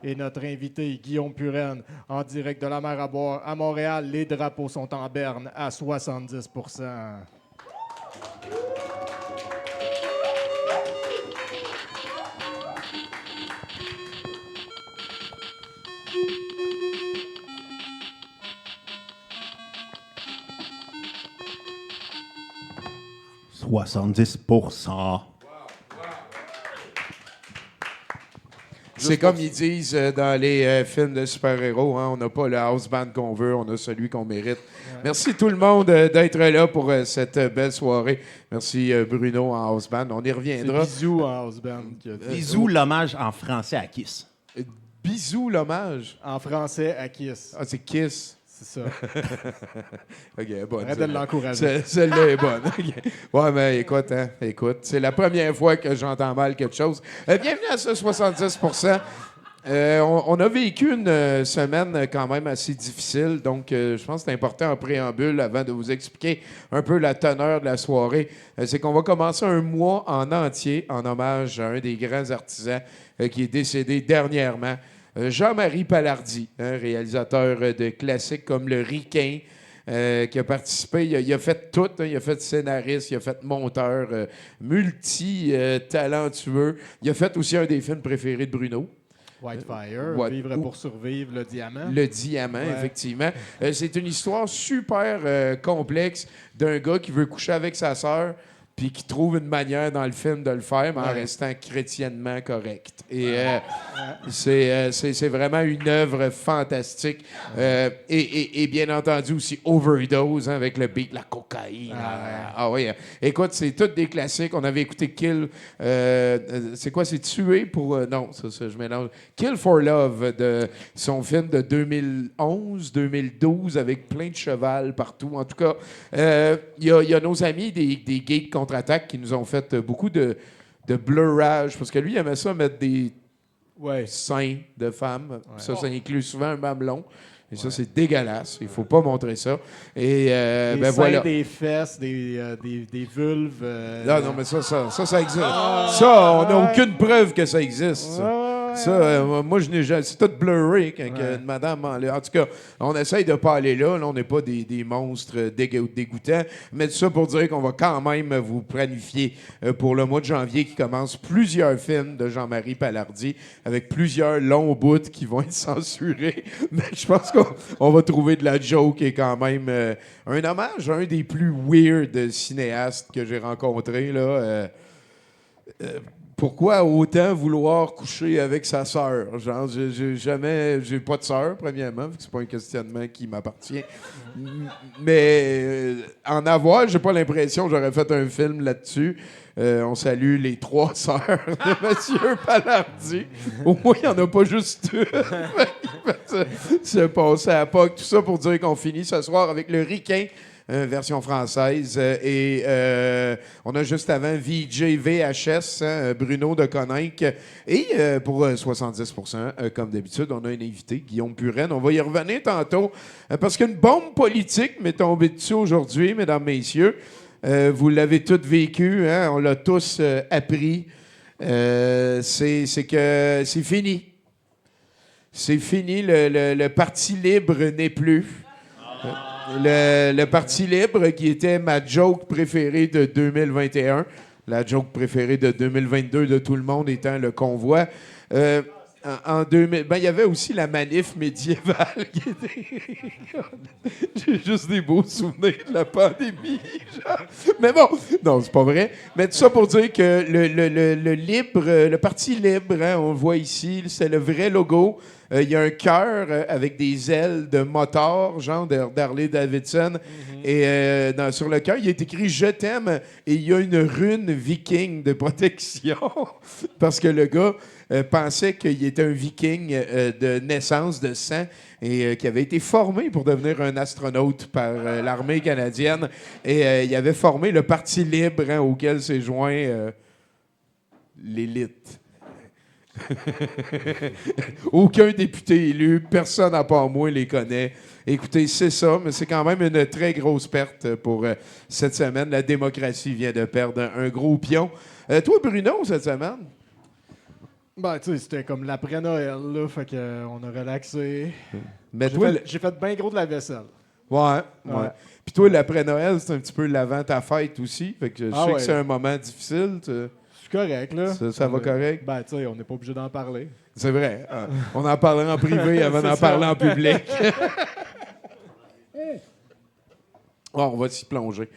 et notre invité Guillaume Purenne en direct de la mer à boire à Montréal. Les drapeaux sont en berne à 70 70%. C'est comme ils disent dans les films de super-héros, hein, on n'a pas le house band qu'on veut, on a celui qu'on mérite. Ouais. Merci tout le monde d'être là pour cette belle soirée. Merci Bruno en house band. On y reviendra. C'est Bisous en house band. Bisous, l'hommage en français à Kiss. Bisous, l'hommage. En français à Kiss. Ah, c'est Kiss. C'est ça. OK, bonne. Arrête de l'encourager. Celle-là est bonne. Okay. Ouais, mais écoute, c'est la première fois que j'entends mal quelque chose. Bienvenue à ce 70 on a vécu une semaine quand même assez difficile, donc je pense que c'est important en préambule, avant de vous expliquer un peu la teneur de la soirée, c'est qu'on va commencer un mois en entier en hommage à un des grands artisans qui est décédé dernièrement, Jean-Marie Palardy, réalisateur de classiques comme Le Ricain, qui a participé, il a fait tout, il a fait scénariste, il a fait monteur, multi-talentueux. Il a fait aussi un des films préférés de Bruno. Whitefire, Vivre pour survivre, Le Diamant. Le Diamant, ouais. Effectivement. C'est une histoire super complexe d'un gars qui veut coucher avec sa sœur puis qui trouve une manière dans le film de le faire, mais en restant chrétiennement correct. Et c'est vraiment une œuvre fantastique. Et bien entendu aussi Overdose, hein, avec le beat, la cocaïne. Ah oui. Écoute, c'est tous des classiques. On avait écouté Kill... c'est quoi? C'est Tuer pour... non, ça, je mélange. Kill for Love, de son film de 2011-2012, avec plein de cheval partout. En tout cas, il y a nos amis des Geeks Contre-Attaque qui nous ont fait beaucoup de blurrage, parce que lui, il aimait ça mettre des seins de femmes. Ouais. Ça inclut souvent un mamelon. Et ça, c'est dégueulasse. Il ne faut pas montrer ça. Et des seins, voilà. Des fesses, des vulves. Non, mais ça existe. Ça, on n'a aucune preuve que ça existe. Ça, moi, c'est tout blurry quand une madame... En tout cas, on essaye de pas aller là. Là, on n'est pas des monstres dégoûtants. Mais tout ça pour dire qu'on va quand même vous planifier pour le mois de janvier qui commence plusieurs films de Jean-Marie Palardy avec plusieurs longs bouts qui vont être censurés. Mais je pense qu'on va trouver de la joke et quand même un hommage à un des plus weird cinéastes que j'ai rencontré, là. Pourquoi autant vouloir coucher avec sa sœur? Genre, j'ai pas de sœur, premièrement, vu que c'est pas un questionnement qui m'appartient. Mais en avoir, j'ai pas l'impression que j'aurais fait un film là-dessus. On salue les 3 sœurs de M. Palardy. Au moins, il n'y en a pas juste deux. Se passer à POC. Tout ça pour dire qu'on finit ce soir avec Le Ricain, version française. Et on a juste avant VJ VHS, hein, Bruno de Coninck. Et pour 70%, comme d'habitude, on a un invité, Guillaume Purenne. On va y revenir tantôt, parce qu'une bombe politique m'est tombée dessus aujourd'hui, mesdames, messieurs. Vous l'avez tous vécu, hein? On l'a tous appris. C'est que c'est fini. C'est fini. Le Parti libre n'est plus. Le Parti libre, qui était ma joke préférée de 2021, la joke préférée de 2022 de tout le monde étant le convoi. En 2000, il y avait aussi la manif médiévale qui était... J'ai juste des beaux souvenirs de la pandémie. Genre. Mais bon, non, c'est pas vrai. Mais tout ça pour dire que le libre, le Parti libre, hein, on le voit ici, c'est le vrai logo. Il y a un cœur avec des ailes de moteur, genre d'Harley Davidson. Et sur le cœur, il est écrit « Je t'aime » et il y a une rune viking de protection. Parce que le gars pensait qu'il était un viking de naissance, de sang, et qui avait été formé pour devenir un astronaute par l'armée canadienne. Et il avait formé le Parti libre, hein, auquel s'est joint l'élite. Aucun député élu, personne à part moi les connaît. Écoutez, c'est ça, mais c'est quand même une très grosse perte pour cette semaine. La démocratie vient de perdre un gros pion. Toi, Bruno, cette semaine? Ben, tu sais, c'était comme l'après-Noël, là, fait qu'on a relaxé. Mais toi, J'ai fait bien gros de la vaisselle. ouais. Ouais. Puis toi, l'après-Noël, c'est un petit peu l'avant ta fête aussi. Fait que je Ah sais ouais. que c'est un moment difficile. C'est correct, là. Ça va correct? Ben, tu sais, on n'est pas obligé d'en parler. C'est vrai. On en parlera en privé avant d'en C'est parler ça. en public. On va s'y plonger.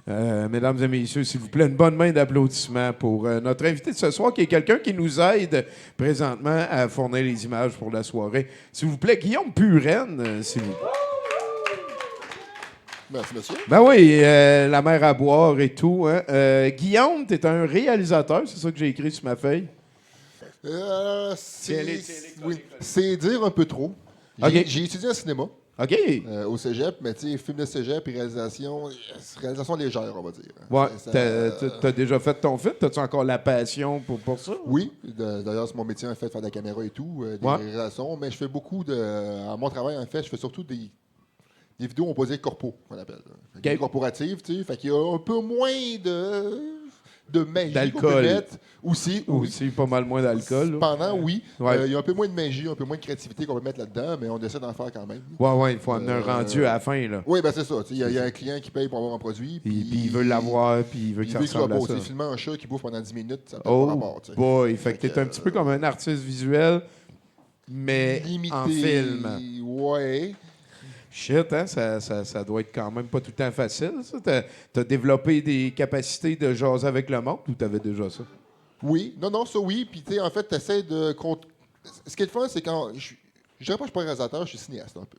Mesdames et messieurs, s'il vous plaît, une bonne main d'applaudissements pour notre invité de ce soir, qui est quelqu'un qui nous aide présentement à fournir les images pour la soirée. S'il vous plaît, Guillaume Puren, s'il vous plaît. Merci, monsieur. Ben oui, la mer à boire et tout. Hein. Guillaume, t'es un réalisateur, c'est ça que j'ai écrit sur ma feuille. C'est oui, c'est dire un peu trop. Ok. J'ai étudié en cinéma OK. au cégep, mais tu sais, film de cégep et réalisation légère, on va dire. Ouais, Ça- t'as déjà fait ton film? T'as-tu encore la passion pour ça? Oui, d'ailleurs, c'est mon métier, en fait, faire de la caméra et tout, des Ouais. réalisations, mais je fais beaucoup de... À mon travail, en fait, je fais surtout des vidéos, on peut dire corpo, qu'on appelle. Fait que des corporatives, tu sais, fait qu'il y a un peu moins de magie qu'on peut D'alcool. mettre. Aussi, oui. Aussi, pas mal moins d'alcool. là. Cependant, oui. Ouais. Il y a un peu moins de magie, un peu moins de créativité qu'on peut mettre là-dedans, mais on essaie d'en faire quand même. Ouais, il faut amener un rendu à la fin, là. Oui, ben c'est ça. Il y a un client qui paye pour avoir un produit. Puis il veut l'avoir, puis il veut que Il ça veut que ce soit ressemble à beau. ça. Tu sais, filmer un chat qui bouffe pendant 10 minutes, ça n'a pas Oh rapport. Tu sais. boy, fait que t'es un petit peu comme un artiste visuel, mais Limité. en film. Ouais. Shit, hein? Ça doit être quand même pas tout le temps facile, ça. T'as développé des capacités de jaser avec le monde ou t'avais déjà ça? Oui. Non, ça oui. Puis tu sais, en fait, tu essaies de. Ce qui est le fun, c'est quand. Je dirais pas que je suis pas réalisateur, je suis cinéaste un peu.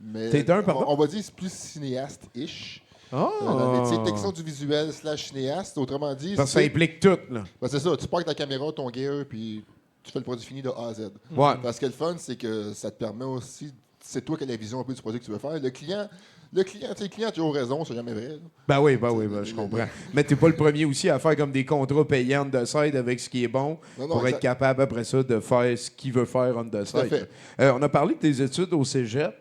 Mais T'es un, pardon? on va dire que c'est plus cinéaste-ish. Ah! Dans le métier de technicien du visuel / cinéaste, autrement dit. Parce que ça implique tout, là. Ben, c'est ça, tu pars avec ta caméra, ton gear, puis tu fais le produit fini de A à Z. Ouais. Parce que le fun, c'est que ça te permet aussi, c'est toi qui as la vision un peu du produit que tu veux faire. Le client, tu sais, le client a toujours raison, c'est jamais vrai. Là. Ben oui, je comprends. Mais t'es pas le premier aussi à faire comme des contrats payants on the side avec ce qui est bon Non, pour être exact. capable après ça de faire ce qu'il veut faire on the à side. fait. On a parlé de tes études au cégep.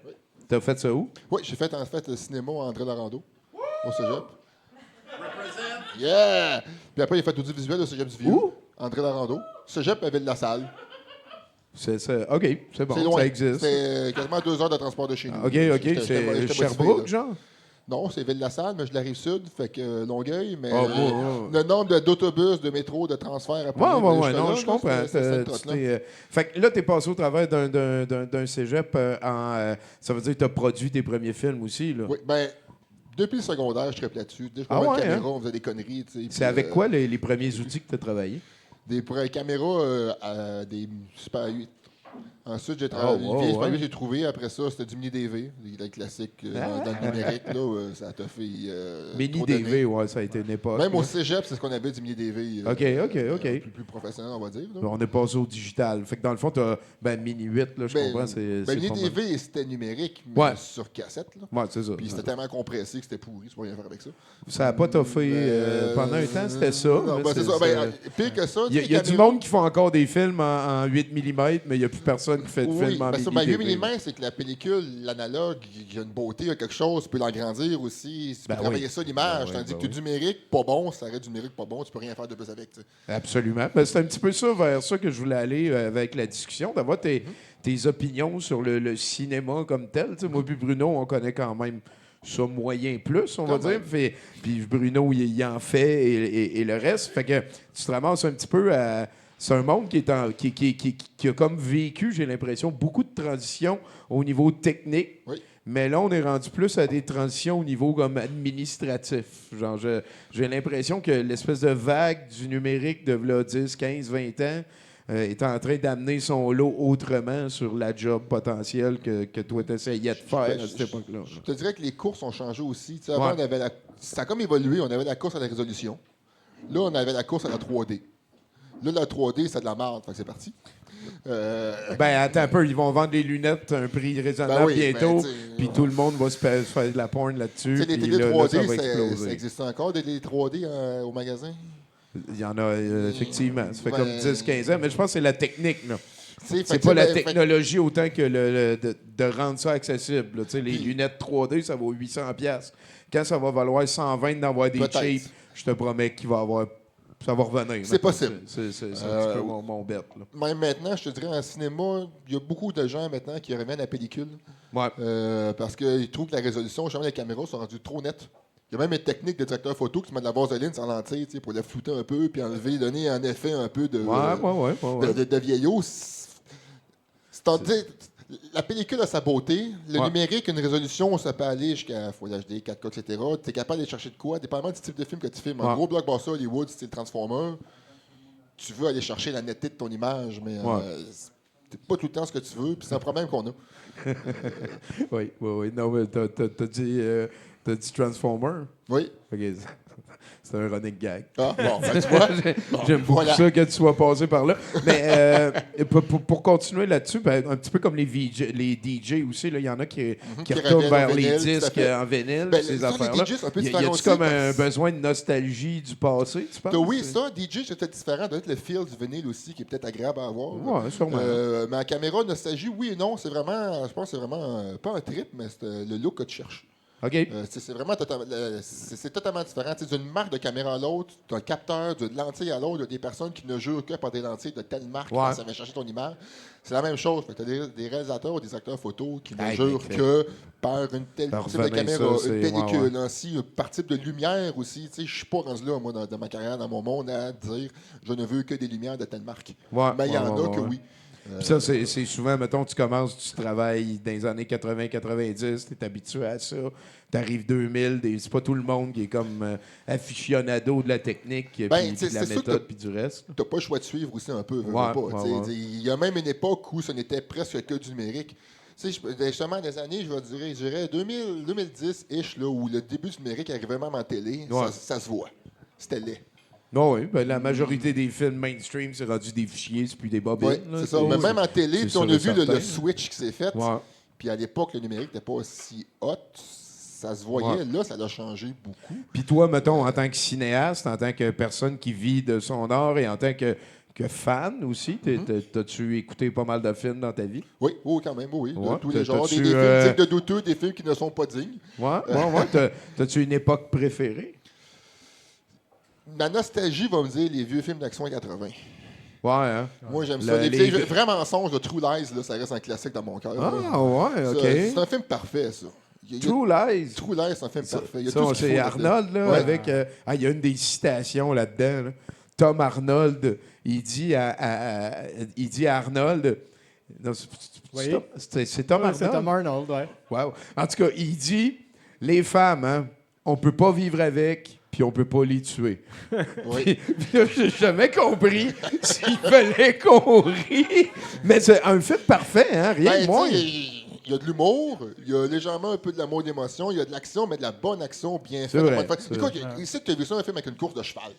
T'as fait ça où? Oui, j'ai fait en fait le cinéma à André Larando, au cégep. Yeah! Puis après, il a fait audiovisuel au cégep du Vieux. Où? André Larando. Cégep à Ville-la-Salle. OK, c'est bon, C'est loin. ça existe. C'est quasiment 2 heures de transport de chez nous. OK, J'étais c'est motivé, Sherbrooke, là. genre? Non, c'est Ville-la-Salle, mais je la rive sud, fait que Longueuil, mais Ah, ouais. le nombre d'autobus, de métro, de transferts à prendre, Ouais, jusque non, là, je là, comprends. c'est cette trotte-là. Fait que là, t'es passé au travers d'un cégep ça veut dire que t'as produit tes premiers films aussi, là. Oui, ben, depuis le secondaire, je tripe là-dessus. Dès que je Ah prenais une ouais, caméra, hein? on faisait des conneries. Tu sais, C'est puis, avec quoi les premiers outils que t'as travaillé? Des caméras à des Super 8. Ensuite, j'ai travaillé. Oh, Une vieille Super ouais. 8, j'ai trouvé. Après ça, c'était du mini DV, les classiques dans le numérique. Là, ça a fait. Mini trop DV, d'années. ouais, ça a été une époque. Même là. au cégep, c'est ce qu'on avait du mini DV. OK. Plus professionnel, on va dire. là. On est passé au digital. Fait que dans le fond, t'as Mini 8, là, je comprends. C'est Ben, pas mini mal. DV, c'était numérique, mais Ouais. sur cassette. Là. Ouais, c'est ça. Puis c'était tellement compressé que c'était pourri, tu peux rien faire avec ça. Ça n'a pas toffé pendant un temps, c'était ça. Non, là, ben, c'est ça. Ben, pire que ça, Il y a du monde qui font encore des films en 8 mm, mais il n'y a plus personne qui fait de Oui, films en parce que mini 8 DV. mm, c'est que la pellicule, l'analogue, il y a une beauté, il y a quelque chose, tu peux l'agrandir aussi, tu peux Ben travailler oui. ça l'image, Ben oui, tandis ben que du numérique pas bon, ça reste du numérique pas bon, tu peux rien faire de plus avec. Tu sais. Absolument. Ben, c'est un petit peu ça vers ça que je voulais aller avec la discussion, d'avoir tes opinions sur le cinéma comme tel. Tu sais, moi puis Bruno, on connaît quand même ça moyen plus, on va Quand dire. même. Puis Bruno, il en fait et le reste. Fait que tu te ramasses un petit peu à... C'est un monde qui a comme vécu, j'ai l'impression, beaucoup de transitions au niveau technique. Oui. Mais là, on est rendu plus à des transitions au niveau comme administratif. Genre, j'ai l'impression que l'espèce de vague du numérique de là, 10, 15, 20 ans est en train d'amener son lot autrement sur la job potentielle que toi, t'essayais de faire à cette époque-là. Je te dirais que les courses ont changé aussi. Tu sais, avant, Ouais. on avait ça a comme évolué, on avait la course à la résolution. Là, on avait la course à la 3D. Là, la 3D, c'est de la merde, fait que c'est parti. Ben, attends un peu, ils vont vendre des lunettes à un prix raisonnable Ben oui, bientôt, ben, tu sais, puis tout le monde va se faire de la porn Tu là-dessus. sais, les puis télé là, 3D, ça va ça exploser. existe encore, des télé 3D au magasin? Il y en a, effectivement. Ça fait Ben, comme 10-15 ans, mais je pense que c'est la technique, là. Tu sais, fait C'est que, pas la ben, fait- technologie autant que de rendre ça accessible. là. Tu sais, les lunettes 3D, ça vaut 800$. Quand ça va valoir 120$ d'avoir des Peut-être. cheap, je te promets qu'il va y avoir Ça va revenir. C'est possible. C'est un petit peu mon bet. Là. Même maintenant, je te dirais, en cinéma, il y a beaucoup de gens maintenant qui reviennent à la pellicule. Ouais. Parce qu'ils trouvent que la résolution, jamais les caméras sont rendues trop nettes. Il y a même une technique de directeur photo qui met de la vaseline sans lentille pour la flouter un peu puis enlever, donner un effet un peu de, de vieillot. La pellicule a sa beauté. Le numérique, une résolution, ça peut aller jusqu'à Full HD, 4K, etc. Tu es capable d'aller chercher de quoi? Dépendamment du type de film que tu filmes. Un gros blockbuster Hollywood, style Transformer, tu veux aller chercher la netteté de ton image, mais c'est pas tout le temps ce que tu veux, puis c'est un problème qu'on a. Oui. Non, mais t'as dit Transformer? Oui. OK. C'est un running gag. Ah, bon, ben, tu vois. J'aime beaucoup ça que tu sois passé par là. Mais pour continuer là-dessus, ben, un petit peu comme les DJ aussi, il y en a qui retournent vers les disques en vinyle, ces affaires-là. Y a-tu comme un besoin de nostalgie du passé, tu penses? Oui, ça, DJ, c'est peut-être différent. Peut-être le feel du vinyle aussi, qui est peut-être agréable à avoir. Oui, sûrement. Mais en caméra, nostalgie, oui et non. C'est vraiment, je pense que c'est vraiment pas un trip, mais c'est le look que tu cherches. OK. C'est vraiment c'est totalement différent. D'une marque de caméra à l'autre, d'un capteur, d'une lentille à l'autre, il y a des personnes qui ne jurent que par des lentilles de telle marque quand ça va chercher ton image. C'est la même chose. Tu as des réalisateurs ou des acteurs photo qui ne jurent que par une telle type de caméra, une pellicule, ainsi, par type de lumière aussi. Je ne suis pas rendu là, moi, dans ma carrière, dans mon monde, à dire je ne veux que des lumières de telle marque. Mais il y en a que oui. Puis ça, c'est souvent, mettons, tu commences, tu travailles dans les années 80-90, tu es habitué à ça. Tu arrives 2000, c'est pas tout le monde qui est comme aficionado de la technique, puis de la méthode, puis du reste. Tu n'as pas le choix de suivre aussi un peu. Il y a même une époque où ce n'était presque que du numérique. Justement, des années, je dirais 2010-ish, où le début du numérique arrivait même en télé, ça se voit. C'était laid. Non, oui, la majorité des films mainstream, c'est rendu des fichiers, c'est plus des bobines. Oui, c'est ça. Mais même en télé, on a vu le switch qui s'est fait. Puis à l'époque, le numérique n'était pas aussi hot. Ça se voyait. Là, ça a changé beaucoup. Puis toi, mettons, en tant que cinéaste, en tant que personne qui vit de son art et en tant que fan aussi, t'as-tu écouté pas mal de films dans ta vie? Oui, quand même, oui. De tous les genres. Des films dignes de douteux, des films qui ne sont pas dignes. T'as-tu une époque préférée? Ma nostalgie va me dire les vieux films d'action 80. Ouais, hein? Moi, j'aime ça. Les vrais mensonges de True Lies, là, ça reste un classique dans mon cœur. Ah, ouais, OK. C'est un film parfait, ça. True Lies? True Lies, c'est un film parfait. C'est Arnold, là, avec... il y a une des citations là-dedans. Là. Tom Arnold, il dit à Arnold... Non, c'est Tom Arnold? C'est Tom Arnold, ouais. Wow. En tout cas, il dit, les femmes, hein, on peut pas vivre avec... puis on peut pas les tuer. Puis là, j'ai jamais compris s'il fallait qu'on rie. Mais c'est un film parfait, hein? Rien de moins. Il y a de l'humour, il y a légèrement un peu de l'amour d'émotion, il y a de l'action, mais de la bonne action bien faite. Écoute, ici, tu as vu ça, un film avec une course de cheval.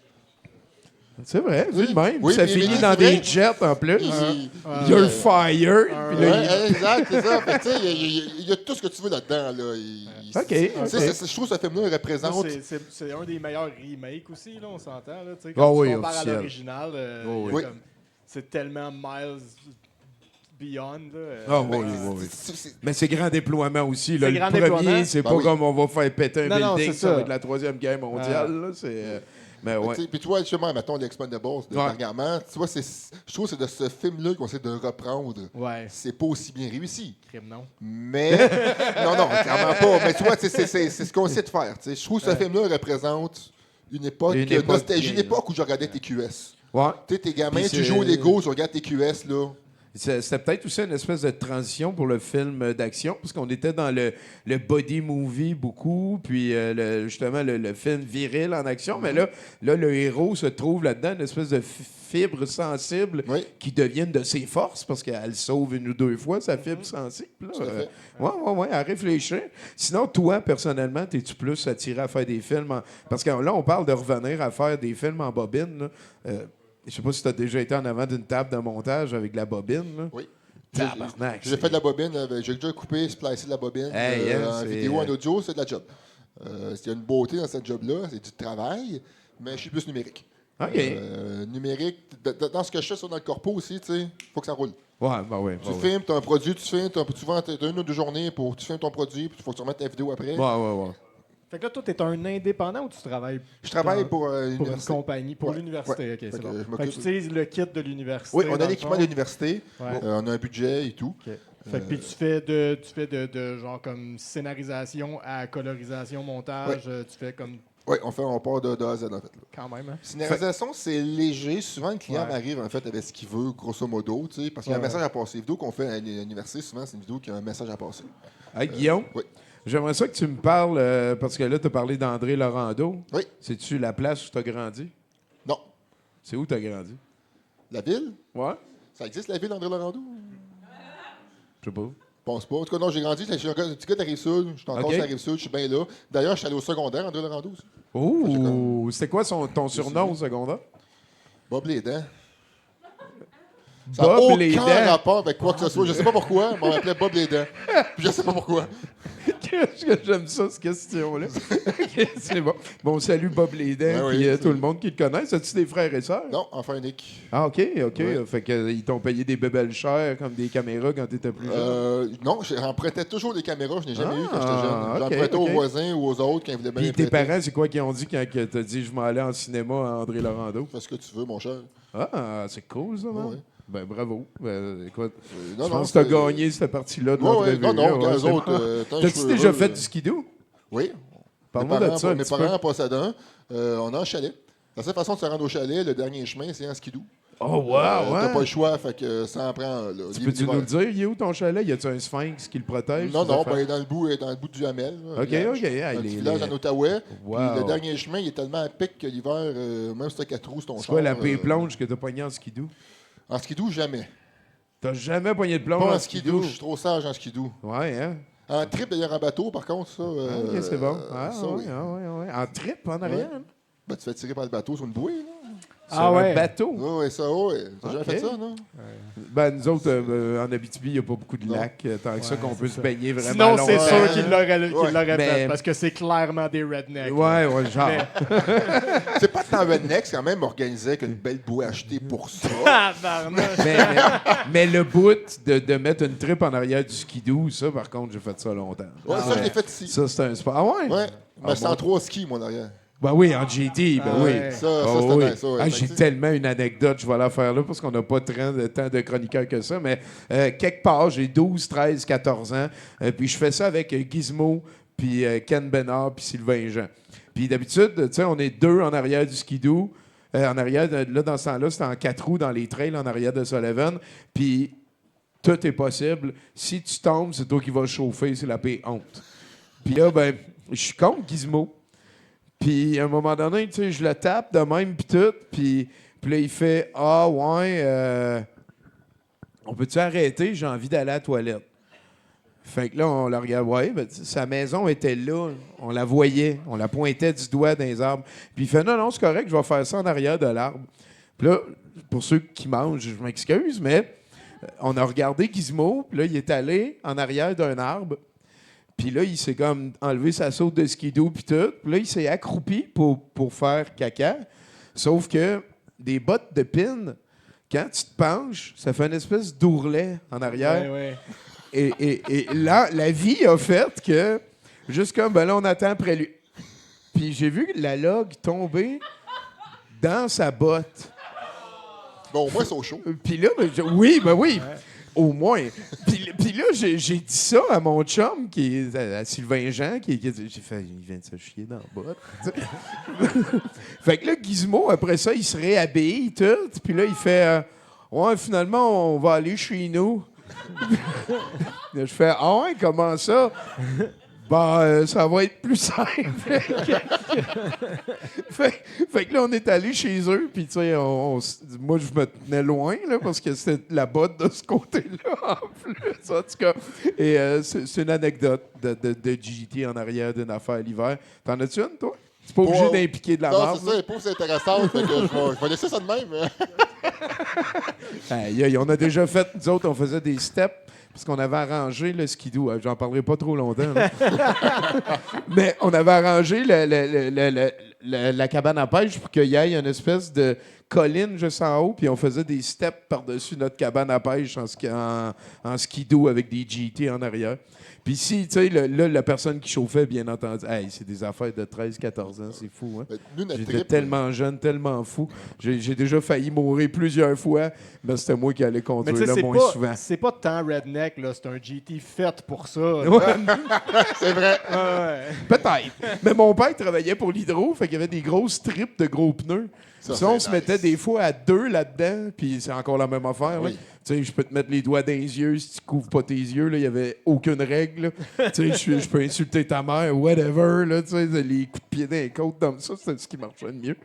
C'est vrai, vu de même. Ça finit dans des jets en plus. Il y a le fire. Exact, c'est ça. Il y a tout ce que tu veux là-dedans. Là. Je trouve que ce film-là représente... C'est un des meilleurs remakes aussi, là, on s'entend. Là, quand tu compares à l'original, c'est tellement miles beyond. Mais c'est grand déploiement aussi. Là. Le premier, c'est pas comme on va faire péter un building, ça va être la Troisième Guerre mondiale. Là, c'est... Mais puis tu vois, justement, mettons l'Expendables dernièrement, tu vois, je trouve que c'est de ce film-là qu'on essaie de reprendre. C'est pas aussi bien réussi. Non. Mais. non, clairement pas. Mais tu vois, c'est ce qu'on essaie de faire. Je trouve que ce film-là représente une époque nostalgie, une époque où je regardais TQS. Tu sais, tes gamins, tu joues au Lego, tu regardes TQS, là. C'était peut-être aussi une espèce de transition pour le film d'action, parce qu'on était dans le body movie beaucoup, puis justement le film viril en action. Mais là, le héros se trouve là-dedans, une espèce de fibre sensible qui deviennent de ses forces, parce qu'elle sauve une ou deux fois sa fibre sensible. Oui, à réfléchir. Sinon, toi, personnellement, es-tu plus attiré à faire des films? Parce que là, on parle de revenir à faire des films en bobine. Je sais pas si tu as déjà été en avant d'une table de montage avec de la bobine. Là. Oui. Tabarnak, j'ai fait de la bobine. J'ai déjà coupé, splicé de la bobine. En vidéo, en audio, c'est de la job. Il y a une beauté dans cette job-là. C'est du travail, mais je suis plus numérique. OK. Numérique, dans ce que je fais dans le corpo aussi, il faut que ça roule. Tu filmes, tu as un produit, tu filmes, souvent tu as une ou deux journées pour tu filmes ton produit, puis il faut que tu remettes ta vidéo après. Fait que là, toi, t'es un indépendant ou tu travailles? Je travaille pour une compagnie, pour l'université. Ouais. OK, c'est bon. Fait que tu utilises le kit de l'université. Oui, on a l'équipement de l'université. On a un budget et tout. Okay. Fait que puis tu fais de genre comme scénarisation à colorisation, montage. Tu fais comme... Oui, on part de A à Z, en fait. Là. Quand même, hein? Scénarisation, c'est léger. Souvent, le client m'arrive, en fait, avec ce qu'il veut, grosso modo, tu sais, parce qu'il y a un message à passer. Les vidéos qu'on fait à l'université, souvent, c'est une vidéo qui a un message à passer. Hey, Guillaume? Oui. J'aimerais ça que tu me parles, parce que là, tu as parlé d'André Laurando. Oui. C'est-tu la place où tu as grandi? Non. C'est où tu as grandi? La ville? Ouais. Ça existe, la ville d'André Laurando? Je sais pas. Je pense pas. En tout cas, non, j'ai grandi. Je suis un petit gars de la Rive-Sud. Je suis encore sur la Rive-Sud. Je suis bien là. D'ailleurs, je suis allé au secondaire, André Laurando aussi. Oh! C'était quoi ton surnom au secondaire? Bob les dents. Ça n'a aucun rapport avec quoi que ce soit. Je sais pas pourquoi, mais on m'appelait Bob les dents. Puis je sais pas pourquoi. J'aime ça, cette question-là. C'est bon. Bon, salut Bob les dents, puis tout le monde qui te connaît. As-tu des frères et sœurs? Non, enfin unique. Ah, OK. Ouais. Fait qu'ils t'ont payé des bébelles chères comme des caméras quand tu étais plus jeune? Non, j'empruntais toujours des caméras. Je n'ai jamais eu quand j'étais jeune. J'empruntais aux voisins ou aux autres quand ils voulaient bien. Puis tes parents, c'est quoi qu'ils ont dit quand t'as dit je m'en allais en cinéma à André Laurando? Fais ce que tu veux, mon cher. Ah, c'est cool, ça, non? Ben, bravo. Écoute, je pense que tu as gagné cette partie-là de l'entrevue. Non, les autres... T'as-tu déjà fait du skidoo? Oui. Parle-moi de ça. Mes parents en possèdent un. On a un chalet. La seule façon de se rendre au chalet, le dernier chemin, c'est en skidoo. Oh, wow! T'as pas le choix, fait que ça en prend. Là, peux-tu nous le dire? Il est où ton chalet? Y a-tu un sphinx qui le protège? Non, il est dans le bout du Hamel. OK. Un petit village en Outaouais. Puis le dernier chemin, il est tellement à pic que l'hiver, même si t'as 4 roues, c'est ton char. C'est quoi la plonge que t'as pognée en skidoo? En skidoo, jamais. T'as jamais pogné de plonge en skidoo? Je suis trop sage en skidoo. Ouais, hein? En trip, d'ailleurs, en bateau, par contre, ça... OK, c'est bon. Oui. En trip, en arrière? Ben, tu fais tirer par le bateau sur une bouée, là. Sur un bateau? Oui, ça, oui. T'as jamais fait ça, non? Ben, nous autres, en Abitibi, il n'y a pas beaucoup de lacs. Tant que ça qu'on peut se baigner vraiment sinon, longtemps. c'est sûr qu'ils l'auraient fait, parce que c'est clairement des rednecks. Ouais, genre. C'est pas tant redneck, c'est quand même organisé avec une belle bouée achetée pour ça. mais le bout de mettre une trip en arrière du skidoo, ça, par contre, j'ai fait ça longtemps. Ouais, ça, je l'ai fait ici. Ça, c'est un sport. Ah ouais? Ouais. Mais c'est en 3 skis, moi, derrière. Ben oui, en GT, oui. Ça, c'était nice. Ouais. J'ai tellement une anecdote, je vais la faire là parce qu'on n'a pas tant de chroniqueurs que ça, mais quelque part, j'ai 12, 13, 14 ans, puis je fais ça avec Gizmo, puis Ken Bénard, puis Sylvain Jean. Puis d'habitude, tu sais, on est 2 en arrière du skidoo. En arrière, là, dans ce temps-là, c'était en 4 roues dans les trails en arrière de Sullivan. Puis tout est possible. Si tu tombes, c'est toi qui vas chauffer, c'est la paix honte. Puis là, ben, je suis contre Gizmo. Puis à un moment donné, tu sais, je le tape de même, puis tout. Puis là, il fait « Ah, ouais, on peut-tu arrêter? J'ai envie d'aller à la toilette. » Fait que là, on la regarde. Ouais, ben, sa maison était là. On la voyait. On la pointait du doigt dans les arbres. Puis il fait « Non, c'est correct, je vais faire ça en arrière de l'arbre. » Puis là, pour ceux qui mangent, je m'excuse, mais on a regardé Gizmo. Puis là, il est allé en arrière d'un arbre. Puis là, il s'est comme enlevé sa saute de skidoo puis tout. Puis là, il s'est accroupi pour faire caca. Sauf que des bottes de pin, quand tu te penches, ça fait une espèce d'ourlet en arrière. Ouais. Et là, la vie a fait que, juste comme, ben là, on attend après lui. Puis j'ai vu la log tomber dans sa botte. Bon, au moins, c'est au chaud. Puis là, oui. Ouais. Au moins. Puis là, j'ai dit ça à mon chum, qui est à Sylvain Jean, qui j'ai fait, il vient de se chier dans la botte. Fait que là, Gizmo, après ça, il se réhabille, tout. Puis là, il fait, ouais, finalement, on va aller chez nous. Je fais, ah ouais, comment ça? Ben, ça va être plus simple. fait que là, on est allé chez eux, puis tu sais, moi, je me tenais loin, là, parce que c'était la botte de ce côté-là, en plus, en tout cas. Et c'est une anecdote de GT en arrière d'une affaire l'hiver. T'en as-tu une, toi? C'est pas obligé d'impliquer de la marde. Non, c'est ça, les pauvres, c'est intéressant, fait que je vais laisser ça de même. On a déjà fait, nous autres, on faisait des steps, parce qu'on avait arrangé le skidoo. J'en parlerai pas trop longtemps. Mais on avait arrangé la cabane à pêche pour qu'il y ait une espèce de colline juste en haut, puis on faisait des steps par-dessus notre cabane à pêche en skidoo avec des GT en arrière. Puis ici, tu sais, là, la personne qui chauffait, bien entendu, c'est des affaires de 13-14 ans, c'est fou, hein? J'étais tellement jeune, tellement fou. J'ai déjà failli mourir plusieurs fois, mais c'était moi qui allais conduire là moins souvent. C'est pas tant redneck, là, c'est un GT fait pour ça. Ouais. C'est vrai. Ouais. Peut-être. Mais mon père travaillait pour l'hydro, fait qu'il y avait des grosses tripes de gros pneus. Ça on se mettait des fois à 2 là-dedans, puis c'est encore la même affaire. Oui. Tu sais, je peux te mettre les doigts dans les yeux si tu couvres pas tes yeux. Il n'y avait aucune règle. Tu sais, je peux insulter ta mère, whatever. Là, tu sais, les coups de pied dans les côtes, comme ça, c'était ce qui marchait le mieux.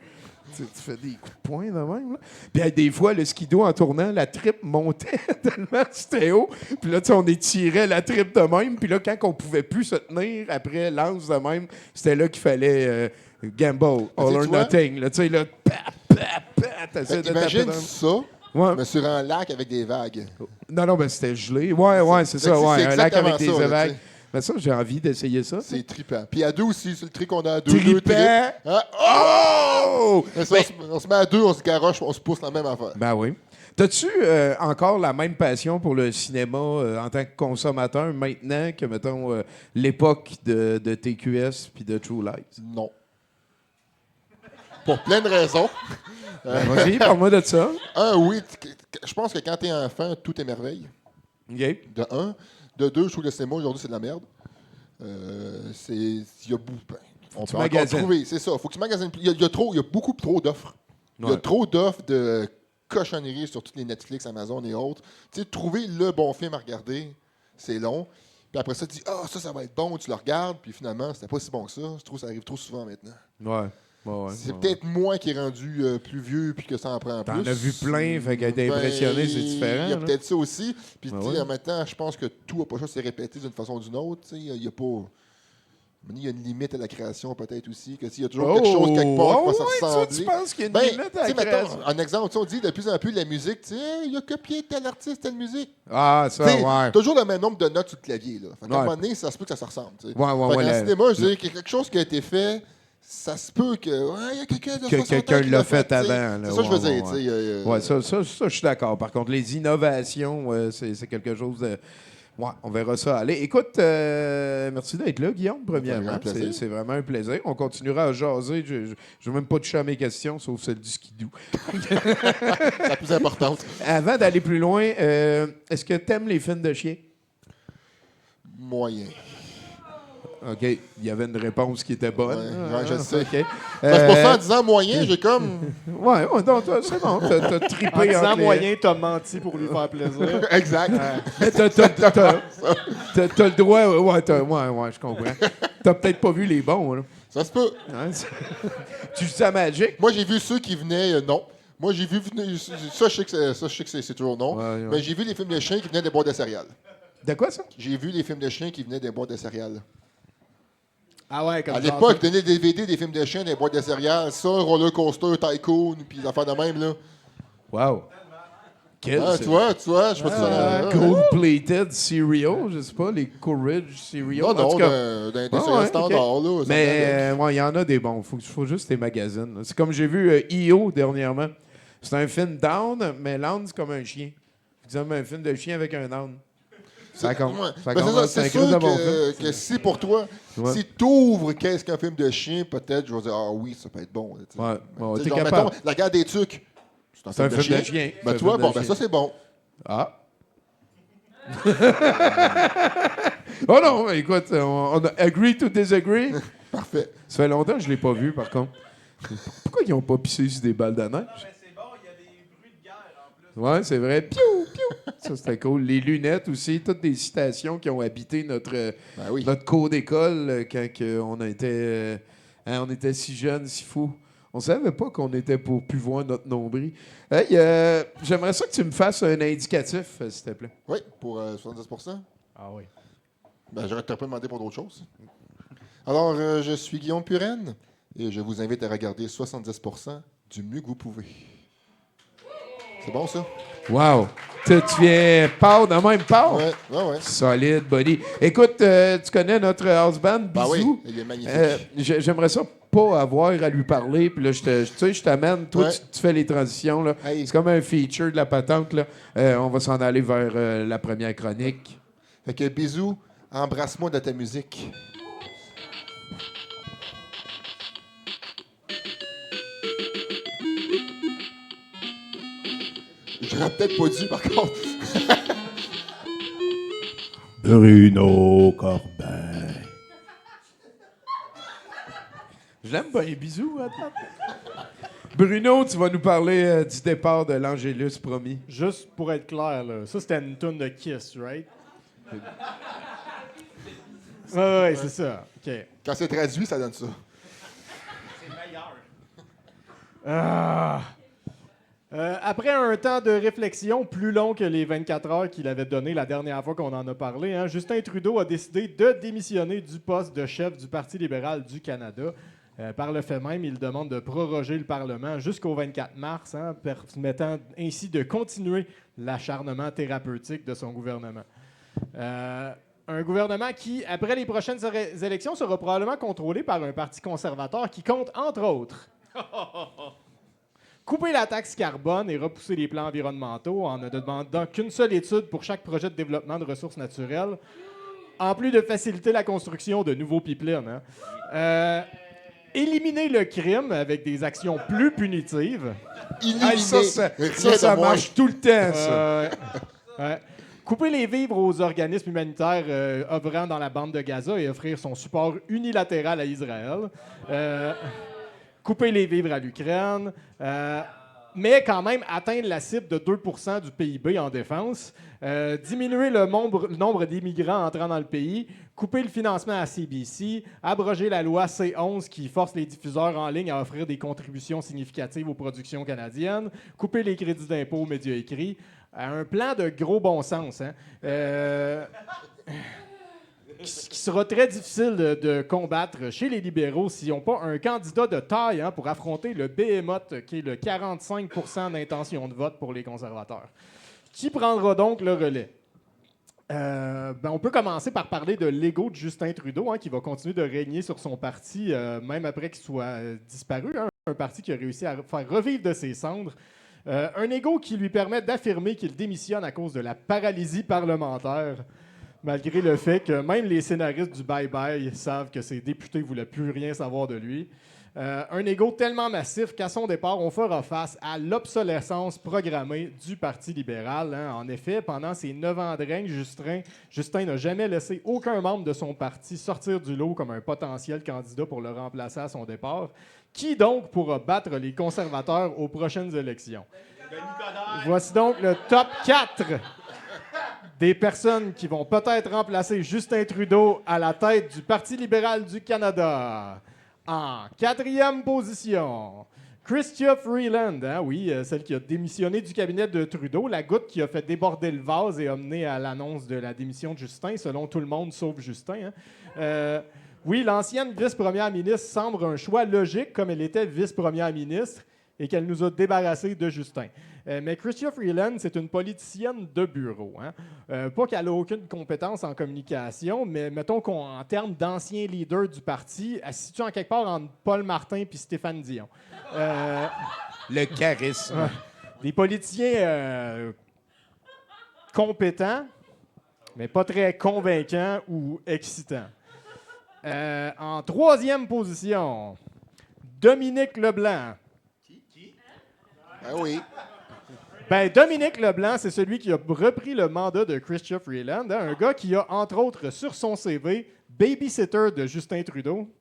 Tu fais des coups de poing de même. Là. Puis des fois, le skido, en tournant, la tripe montait tellement c'était haut. Puis là, tu sais, on étirait la tripe de même. Puis là, quand on pouvait plus se tenir après lance de même, c'était là qu'il fallait gamble, all or nothing. Tu sais, là, t'essaies de taper imagine ça, mais sur un lac avec des vagues. Non, ben c'était gelé. Ouais, c'est ça. Ouais, un lac avec des vagues. Là, mais ça, j'ai envie d'essayer ça. C'est trippant. Puis à 2 aussi, c'est le tri qu'on a à 2. Trippant! Hein? Oh! On se met à 2, on se garoche, on se pousse la même affaire. Ben oui. T'as-tu encore la même passion pour le cinéma en tant que consommateur maintenant que, mettons, l'époque de TQS puis de True Light? Non. Pour plein de raisons. Vas-y, parle-moi de ça. Oui, je pense que quand t'es enfant, tout est merveille. OK. De 1. De 2, je trouve que le cinéma aujourd'hui, c'est de la merde. Il y a on peut encore trouver, c'est ça. Faut que tu magasines. Il y a beaucoup trop d'offres. Il y a trop d'offres de cochonneries sur toutes les Netflix, Amazon et autres. Tu sais, trouver le bon film à regarder, c'est long. Puis après ça, tu dis ça va être bon, tu le regardes, puis finalement, c'était pas si bon que ça. Je trouve que ça arrive trop souvent maintenant. Ouais. C'est peut-être moi qui est rendu plus vieux puis que ça en prend plus. T'en as vu plein, fait qu'être impressionné, c'est différent. Il y a peut-être ça aussi. Puis en même temps, je pense que tout n'a pas juste se répéter d'une façon ou d'une autre. Il y a pas... Il y a une limite à la création peut-être aussi. Il y a toujours quelque chose quelque part qui va se ressembler. Tu penses qu'il y a une limite à la création? Un exemple, on dit de plus en plus la musique, il a copié tel artiste, telle musique. Ah, ça, ouais. Toujours le même nombre de notes sur le clavier. Là. Fait qu'à un moment donné, ça se peut que ça se ressemble. Dans le cinéma, je dirais qu'il y a quelque chose qui a été fait. Ça se peut que y a quelqu'un l'a fait avant. C'est ça que je veux dire. Ouais, ça, je suis d'accord. Par contre, les innovations, c'est quelque chose de... Ouais, on verra ça aller. Écoute, merci d'être là, Guillaume, premièrement. C'est vraiment un plaisir. On continuera à jaser. Je n'ai même pas touché à mes questions, sauf celle du skidoo. La plus importante. Avant d'aller plus loin, est-ce que tu aimes les films de chiens? Moyen. OK. Il y avait une réponse qui était bonne. Ouais, je sais. Okay. C'est pour ça, en disant moyen, j'ai comme... Ouais, non, c'est bon. T'as trippé en disant moyen, t'as menti pour lui faire plaisir. Exact. Mais t'as le droit... Ouais, je comprends. T'as peut-être pas vu les bons, là. Ça se peut. Hein, tu dis ça magique? Moi, j'ai vu ceux qui venaient... non. Moi, j'ai vu... Ça, je sais que c'est toujours non. Ouais. Mais j'ai vu les films de chiens qui venaient des boîtes de céréales. De quoi, ça? J'ai vu les films de chiens qui venaient des boîtes de céréales. Ah ouais, comme à l'époque, ils donnaient des DVD des films de chiens, des boîtes de céréales, ça, Roller Coaster, Tycoon, puis les affaires de même, là. Wow. Tu vois, je peux te dire. Gold-plated cereal, je sais pas, les Courage cereal. Non, des standards, là. Mais il y en a des bons. Faut juste tes magazines. C'est comme j'ai vu E.O. dernièrement. C'est un film down, mais l'âne, c'est comme un chien. Ils ont un film de chien avec un âne. Ça compte. C'est sûr que si pour toi, si tu ouvres qu'est-ce qu'un film de chien, peut-être, je vais dire, oui, ça peut être bon. T'es capable. Mettons, La Guerre des Tucs, c'est un film de chien. Tu vois, ça, c'est bon. Ah. Oh non, écoute, on a agree to disagree. Parfait. Ça fait longtemps que je ne l'ai pas vu, par contre. Pourquoi ils n'ont pas pissé sur des balles de neige? Oui, c'est vrai. Piou, piou. Ça, c'était cool. Les lunettes aussi, toutes des citations qui ont habité notre cours d'école quand on était si jeunes, si fous. On savait pas qu'on était pour plus voir notre nombril. Hey, j'aimerais ça que tu me fasses un indicatif, s'il te plaît. Oui, pour 70%. Ah oui. J'aurais peut-être pas demandé pour d'autres choses. Alors, je suis Guillaume Puren et je vous invite à regarder 70% du mieux que vous pouvez. C'est bon, ça? Wow! Tu viens pâle, dans même pâle? Ouais. Solide, buddy. Écoute, tu connais notre house band, Bisou? Oui, il est magnifique. J'aimerais ça pas avoir à lui parler, puis là, je t'amène, toi, tu fais les transitions, là. Hey. C'est comme un feature de la patente, là. On va s'en aller vers la première chronique. Fait que bisous, embrasse-moi de ta musique. J'aurais peut-être pas dû, par contre. Bruno Corbin. Je l'aime bien, bisous. Bruno, tu vas nous parler du départ de l'Angélus, promis. Juste pour être clair, là, ça c'était une tune de Kiss, right? Ouais, c'est ça. Okay. Quand c'est traduit, ça donne ça. C'est meilleur. Après un temps de réflexion plus long que les 24 heures qu'il avait donné la dernière fois qu'on en a parlé, hein, Justin Trudeau a décidé de démissionner du poste de chef du Parti libéral du Canada. Par le fait même, il demande de proroger le Parlement jusqu'au 24 mars, hein, permettant ainsi de continuer l'acharnement thérapeutique de son gouvernement. Un gouvernement qui, après les prochaines élections, sera probablement contrôlé par un parti conservateur qui compte, entre autres, couper la taxe carbone et repousser les plans environnementaux en ne demandant qu'une seule étude pour chaque projet de développement de ressources naturelles, en plus de faciliter la construction de nouveaux pipelines. Hein. Éliminer le crime avec des actions plus punitives. Ça marche tout le temps, ça. Ouais. Couper les vivres aux organismes humanitaires œuvrant dans la bande de Gaza et offrir son support unilatéral à Israël. Couper les vivres à l'Ukraine. Mais quand même atteindre la cible de 2 % du PIB en défense. Diminuer le nombre d'immigrants entrant dans le pays. Couper le financement à CBC, abroger la loi C11 qui force les diffuseurs en ligne à offrir des contributions significatives aux productions canadiennes, couper les crédits d'impôt aux médias écrits. Un plan de gros bon sens, hein? Qui sera très difficile de combattre chez les libéraux s'ils n'ont pas un candidat de taille, hein, pour affronter le behemoth qui est le 45 % d'intention de vote pour les conservateurs. Qui prendra donc le relais? On peut commencer par parler de l'ego de Justin Trudeau, hein, qui va continuer de régner sur son parti, même après qu'il soit disparu. Hein, un parti qui a réussi à faire revivre de ses cendres. Un ego qui lui permet d'affirmer qu'il démissionne à cause de la paralysie parlementaire, malgré le fait que même les scénaristes du bye-bye savent que ses députés ne voulaient plus rien savoir de lui. Un ego tellement massif qu'à son départ, on fera face à l'obsolescence programmée du Parti libéral. Hein. En effet, pendant ses 9 ans de règne, Justin n'a jamais laissé aucun membre de son parti sortir du lot comme un potentiel candidat pour le remplacer à son départ. Qui donc pourra battre les conservateurs aux prochaines élections? Voici donc le top 4 des personnes qui vont peut-être remplacer Justin Trudeau à la tête du Parti libéral du Canada. En 4e position, Chrystia Freeland, hein, oui, celle qui a démissionné du cabinet de Trudeau, la goutte qui a fait déborder le vase et a mené à l'annonce de la démission de Justin, selon tout le monde sauf Justin. Hein. Oui, l'ancienne vice-première ministre semble un choix logique comme elle était vice-première ministre et qu'elle nous a débarrassés de Justin. Mais Chrystia Freeland, c'est une politicienne de bureau. Hein? Pas qu'elle n'a aucune compétence en communication, mais mettons qu'en termes d'anciens leaders du parti, elle se situe en quelque part entre Paul Martin et Stéphane Dion. Le charisme. Des politiciens compétents, mais pas très convaincants ou excitants. En 3e position, Dominique Leblanc. Qui? Ah oui. Dominique Leblanc, c'est celui qui a repris le mandat de Chrystia Freeland, hein, un gars qui a, entre autres, sur son CV, babysitter de Justin Trudeau,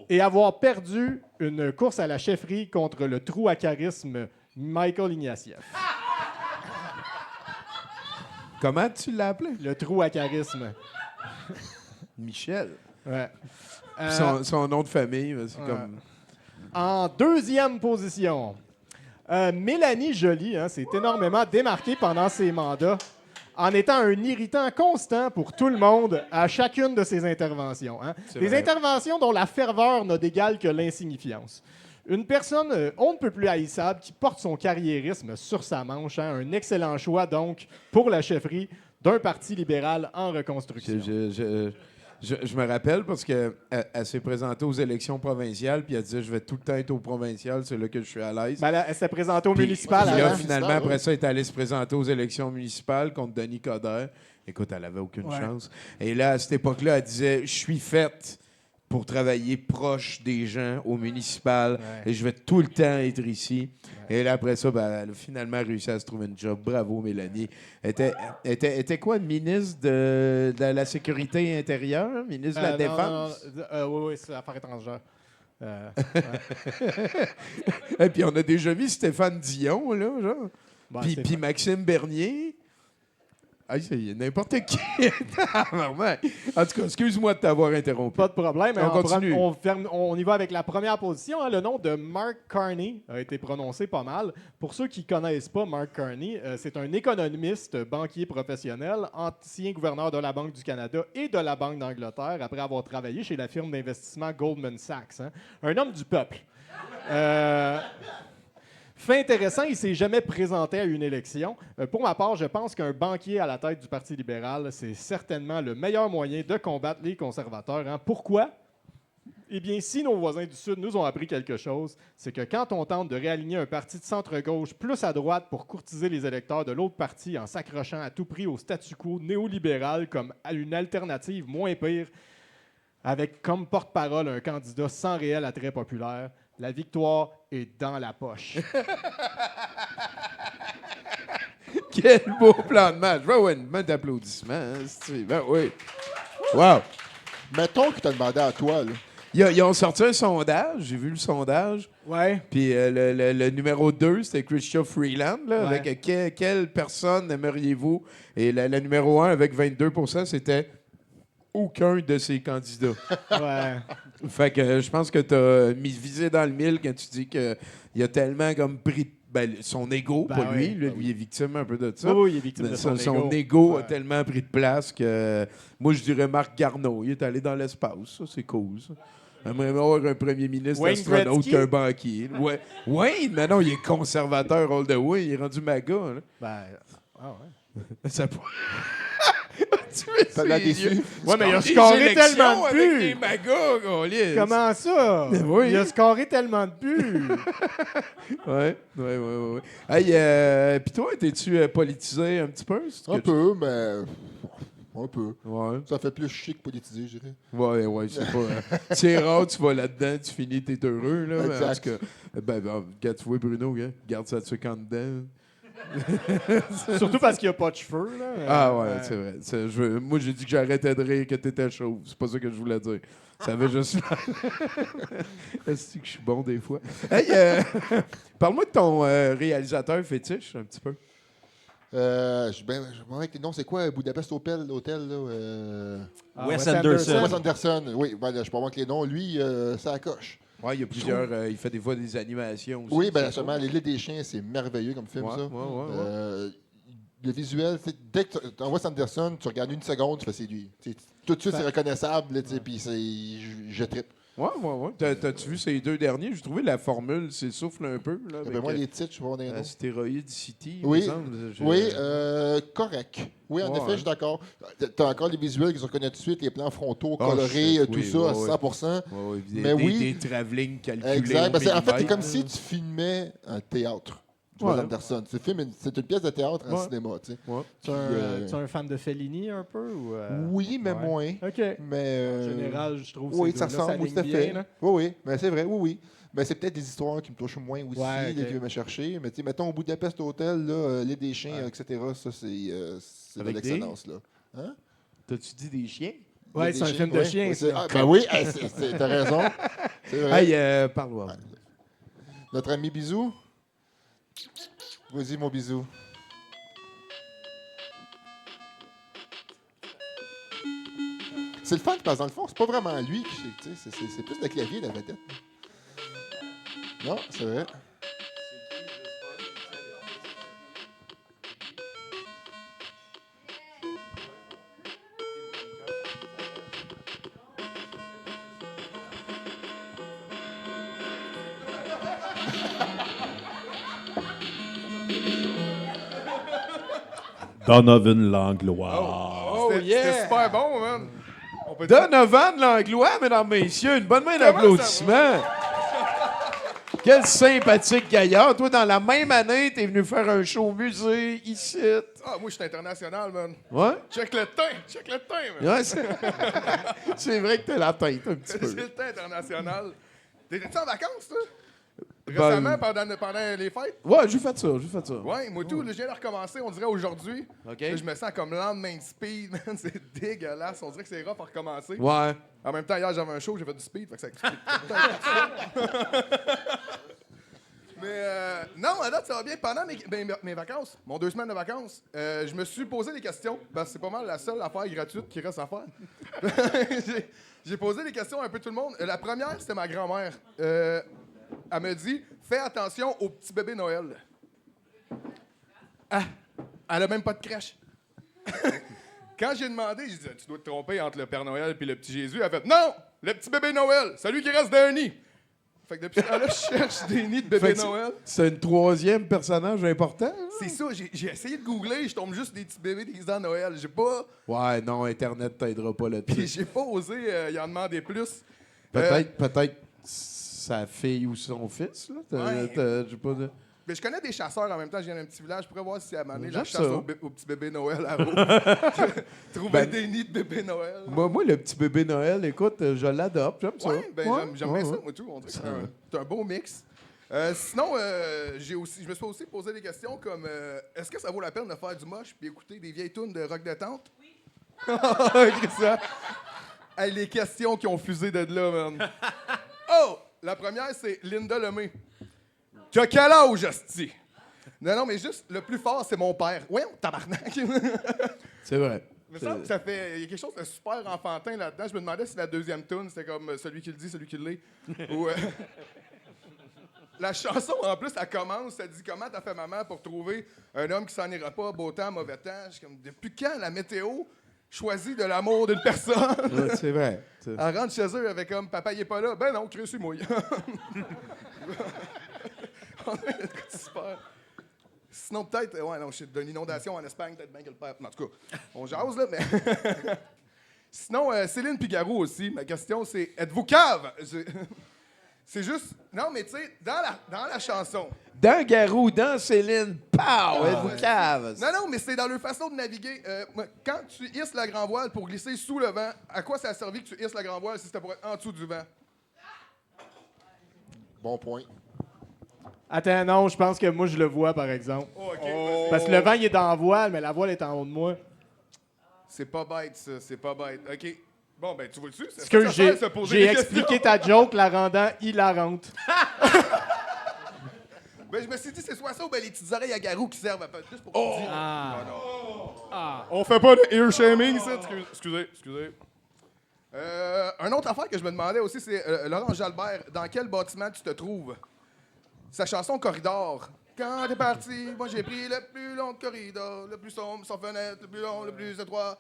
et avoir perdu une course à la chefferie contre le trou à charisme Michael Ignatieff. Comment tu l'as appelé? Le trou à charisme. Michel. Ouais. Son nom de famille, c'est comme... En 2e position, Mélanie Joly, hein, s'est énormément démarquée pendant ses mandats en étant un irritant constant pour tout le monde à chacune de ses interventions. Hein. Des interventions dont la ferveur n'a d'égal que l'insignifiance. Une personne on ne peut plus haïssable qui porte son carriérisme sur sa manche. Hein. Un excellent choix, donc, pour la chefferie d'un parti libéral en reconstruction. Je me rappelle parce qu'elle elle s'est présentée aux élections provinciales, puis elle disait « Je vais tout le temps être aux provinciales, c'est là que je suis à l'aise. Ben là, elle s'est présentée au Puis- municipal. Puis là, avant. finalement, municipal, après oui. ça, elle est allée se présenter aux élections municipales contre Denis Coderre. Écoute, elle avait aucune Ouais. chance. Et là, à cette époque-là, elle disait « Je suis faite pour travailler proche des gens au municipal Ouais. et je vais tout le temps être ici. Et là, après ça, ben, elle a finalement réussi à se trouver une job. Bravo, Mélanie. Elle était quoi, ministre de la Sécurité intérieure? Ministre de la Défense? Oui, c'est affaires étrangères. Et puis, on a déjà vu Stéphane Dion, là, genre. Bon, Puis Maxime Bernier. Ah, c'est n'importe qui. Vraiment. En tout cas, excuse-moi de t'avoir interrompu. Pas de problème. On continue. On y va avec la première position. Hein. Le nom de Mark Carney a été prononcé pas mal. Pour ceux qui ne connaissent pas Mark Carney, c'est un économiste, banquier professionnel, ancien gouverneur de la Banque du Canada et de la Banque d'Angleterre après avoir travaillé chez la firme d'investissement Goldman Sachs. Hein. Un homme du peuple. Fait intéressant, il ne s'est jamais présenté à une élection. Pour ma part, je pense qu'un banquier à la tête du Parti libéral, c'est certainement le meilleur moyen de combattre les conservateurs. Hein. Pourquoi? Eh bien, si nos voisins du Sud nous ont appris quelque chose, c'est que quand on tente de réaligner un parti de centre-gauche plus à droite pour courtiser les électeurs de l'autre parti en s'accrochant à tout prix au statu quo néolibéral comme à une alternative moins pire, avec comme porte-parole un candidat sans réel attrait populaire, la victoire est dans la poche. Quel beau plan de match. Ben ouais, une main d'applaudissements. Hein, c'est-tu? Ben oui. Wow. Mettons qu'il t'a demandé à toi, là. Ils ont sorti un sondage. J'ai vu le sondage. Ouais. Puis le numéro 2, c'était Chrystia Freeland. Là, Ouais. avec quelle personne aimeriez-vous? Et la numéro 1, avec 22 %, c'était aucun de ces candidats. Ouais. Fait que je pense que tu as visé dans le mille quand tu dis qu'il a tellement comme pris son ego, Ben pas lui. oui. Lui, il est victime un peu de ça. Oui, il est victime de son Son ego. ego a Ouais. tellement pris de place que moi, je dirais Marc Garneau. Il est allé dans l'espace. Ça, c'est cool, ça. J'aimerais avoir un premier ministre Wayne astronaute Gretzky? qu'un banquier. Ouais. Wayne, mais non, il est conservateur all the way. Il est rendu maga. Là. Ben, ah ouais. Ça tu es Ça l'a déçu. Ouais, mais il a Des scoré élections tellement de avec buts. des magas, câlisse. Comment ça? Ben oui. Il a scoré tellement de buts. Ouais. Hey, pis toi, t'es-tu politisé un petit peu? C'est Un que tu- peu, mais. Un peu. Ouais. Ça fait plus chic politisé, je dirais. Ouais, c'est pas. C'est rare, tu vas là-dedans, tu finis, t'es heureux, là. Mais en Exact. tout cas, regarde, tu vois, Bruno, hein, garde ça dessus quand dedans. Surtout parce qu'il n'y a pas de cheveux. Là. Ah ouais, c'est vrai. Moi, j'ai dit que j'arrêtais de rire que t'étais chauve. C'est pas ça que je voulais dire. Ça avait juste. Est-ce que je suis bon des fois? Hey, parle-moi de ton réalisateur fétiche, un petit peu. Je me demande avec les noms, c'est quoi Budapest l'hôtel là? Ah, Wes Anderson. Wes Anderson. Oui, ben, je peux avoir avec les noms. Lui, ça coche. Ouais, il y a plusieurs. Il fait des fois des animations aussi. Oui, ben c'est justement, Les Lits des chiens, c'est merveilleux comme film, Ouais, ça. ouais. Le visuel, dès que tu Wes Anderson, tu regardes une seconde, tu fais c'est lui. T'sais, tout de suite, c'est reconnaissable, puis je trippe. Ouais. T'as-tu vu ces deux derniers? J'ai trouvé la formule s'essouffle un peu. Là, avec, Moi, les titres, je vais voir des noms. Astéroïde City. Oui. il me semble. Oui, correct. Oui, en Ouais, effet, je suis d'accord. Tu as encore les visuels qui se reconnaissent tout de suite, les plans frontaux, Oh, colorés, shit, tout oui, ça, ouais, à 100%. Ouais, Mais oui. Des travelling calculés. Exact. au Ben, en fait, c'est millimètre, comme là. si tu filmais un théâtre. Tu Ouais. vois, Anderson. C'est une pièce de théâtre en Ouais. cinéma. Tu sais. Ouais. Tu es Puis, un fan de Fellini un peu? Ou, Oui, mais ouais. moins. OK. Mais, En général, je trouve que oui, ces ça deux-là ressemble, oui, tout à s'alignent fait. bien, là. Oui, mais c'est vrai, oui. Mais c'est peut-être des histoires qui me touchent moins aussi, Ouais, là, ok. qui viennent me chercher. Mais tu sais, mettons, au Budapest Hotel, là, L'île des chiens, Ouais. etc., ça, c'est de Avec l'excellence. Là. Hein? T'as-tu dit des chiens? Ouais, L'île c'est des un film de ouais. chien, Oui, ça. ben oui, t'as raison. C'est vrai. Hey, parle-moi. Notre ami Bisou. Vas-y, mon bisou. C'est le fun, parce que dans le fond, c'est pas vraiment lui qui. Tu sais, c'est plus le clavier, la vedette. Non, c'est vrai. Donovan Langlois. Oh, C'était yeah! super bon, man. On Donovan Langlois, mesdames, messieurs, une bonne main d'applaudissement. Quel sympathique gaillard. Toi, dans la même année, t'es venu faire un show au musée, ici. Ah, moi, je suis international, man. Ouais? Check le teint, man. Ouais, c'est vrai que t'as la tête un petit J'ai peu. le teint international. T'étais-tu en vacances, toi? Ben, Récemment, pendant les fêtes? Ouais, j'ai fait ça. Ouais, moi tout, là, je viens de recommencer, on dirait aujourd'hui. OK. Là, je me sens comme lendemain de speed, man. C'est dégueulasse. On dirait que c'est rough à recommencer. Ouais. En même temps, hier, j'avais un show, j'ai fait du speed, fait que ça explique. Mais non, à date, ça va bien. Pendant mes vacances, mon 2 semaines de vacances, je me suis posé des questions. Parce que c'est pas mal la seule affaire gratuite qui reste à faire. J'ai posé des questions à un peu tout le monde. La première, c'était ma grand-mère. Elle me dit, fais attention au petit bébé Noël. Ah, elle a même pas de crèche. Quand j'ai demandé, j'ai dit, tu dois te tromper entre le Père Noël et le petit Jésus. Elle a fait, non, le petit bébé Noël, celui qui reste d'un nid. Fait que depuis ce temps-là, je cherche des nids de bébé Noël. C'est un troisième personnage important. Hein? C'est ça, j'ai essayé de googler, je tombe juste des petits bébés déguisés en Noël. J'ai pas, Ouais, non, Internet t'aidera pas là-dessus. j'ai pas osé y en demander plus. Peut-être sa fille ou son fils, là. Ouais. J'ai pas de... Mais je connais des chasseurs en même temps, je viens d'un petit village, je pourrais voir si à un moment donné, la J'aime chasse ça. au petit bébé Noël à Rome. Trouver Ben, des nids de bébé Noël. Moi, le petit bébé Noël, écoute, je l'adopte, j'aime ça. Ouais, ben j'aime bien ça, ouais. moi tout. On dirait que c'est un beau mix. Sinon, je me suis aussi posé des questions comme est-ce que ça vaut la peine de faire du moche puis écouter des vieilles tunes de rock de tante? Oui. Christian. Hey, les questions qui ont fusé de là, man. Oh! La première, c'est Linda Lemay. Tu as quel âge, hostie? Non, mais juste, le plus fort, c'est mon père. Ouais, tabarnak! C'est vrai. Mais ça, il y a quelque chose de super enfantin là-dedans. Je me demandais si la deuxième tune, c'était comme celui qui le dit, celui qui l'est. Ou, la chanson, en plus, elle commence, ça dit comment t'as fait maman pour trouver un homme qui s'en ira pas, beau temps, mauvais temps. Je suis comme, depuis quand la météo choisit de l'amour d'une personne? Ouais, c'est vrai. Elle rentre chez eux avec comme, papa, il est pas là. Ben non, Chris, il mouille. On a de quoi de super. Sinon, peut-être, ouais, non, je d'une inondation en Espagne, peut-être bien que le père. En tout cas, on jase, là, mais. Sinon, Céline Pigarou aussi. Ma question, c'est êtes-vous cave? C'est juste. Non, mais tu sais, dans la chanson. Dans Garou, dans Céline, pow! Êtes-vous cave? Non, mais c'est dans leur façon de naviguer. Quand tu hisses la grand voile pour glisser sous le vent, à quoi ça a servi que tu hisses la grand voile si c'était pour être en dessous du vent? Bon point. Attends, non, je pense que moi, je le vois, par exemple. Oh, OK. Parce que le vent, il est dans la voile, mais la voile est en haut de moi. C'est pas bête, ça. C'est pas bête. OK. Bon, ben, tu vois-tu? Parce que j'ai expliqué ta joke, la rendant hilarante. Ben, je me suis dit, c'est soit ça ou ben, les petites oreilles à garou qui servent à peu plus pour dire. Ah. Ah. On fait pas de ear shaming, ça. Excusez. Un autre affaire que je me demandais aussi, c'est Laurent Jalbert, dans quel bâtiment tu te trouves? Sa chanson Corridor. Quand t'es parti, moi j'ai pris le plus long corridor, le plus sombre, sans fenêtre, le plus long, le plus étroit.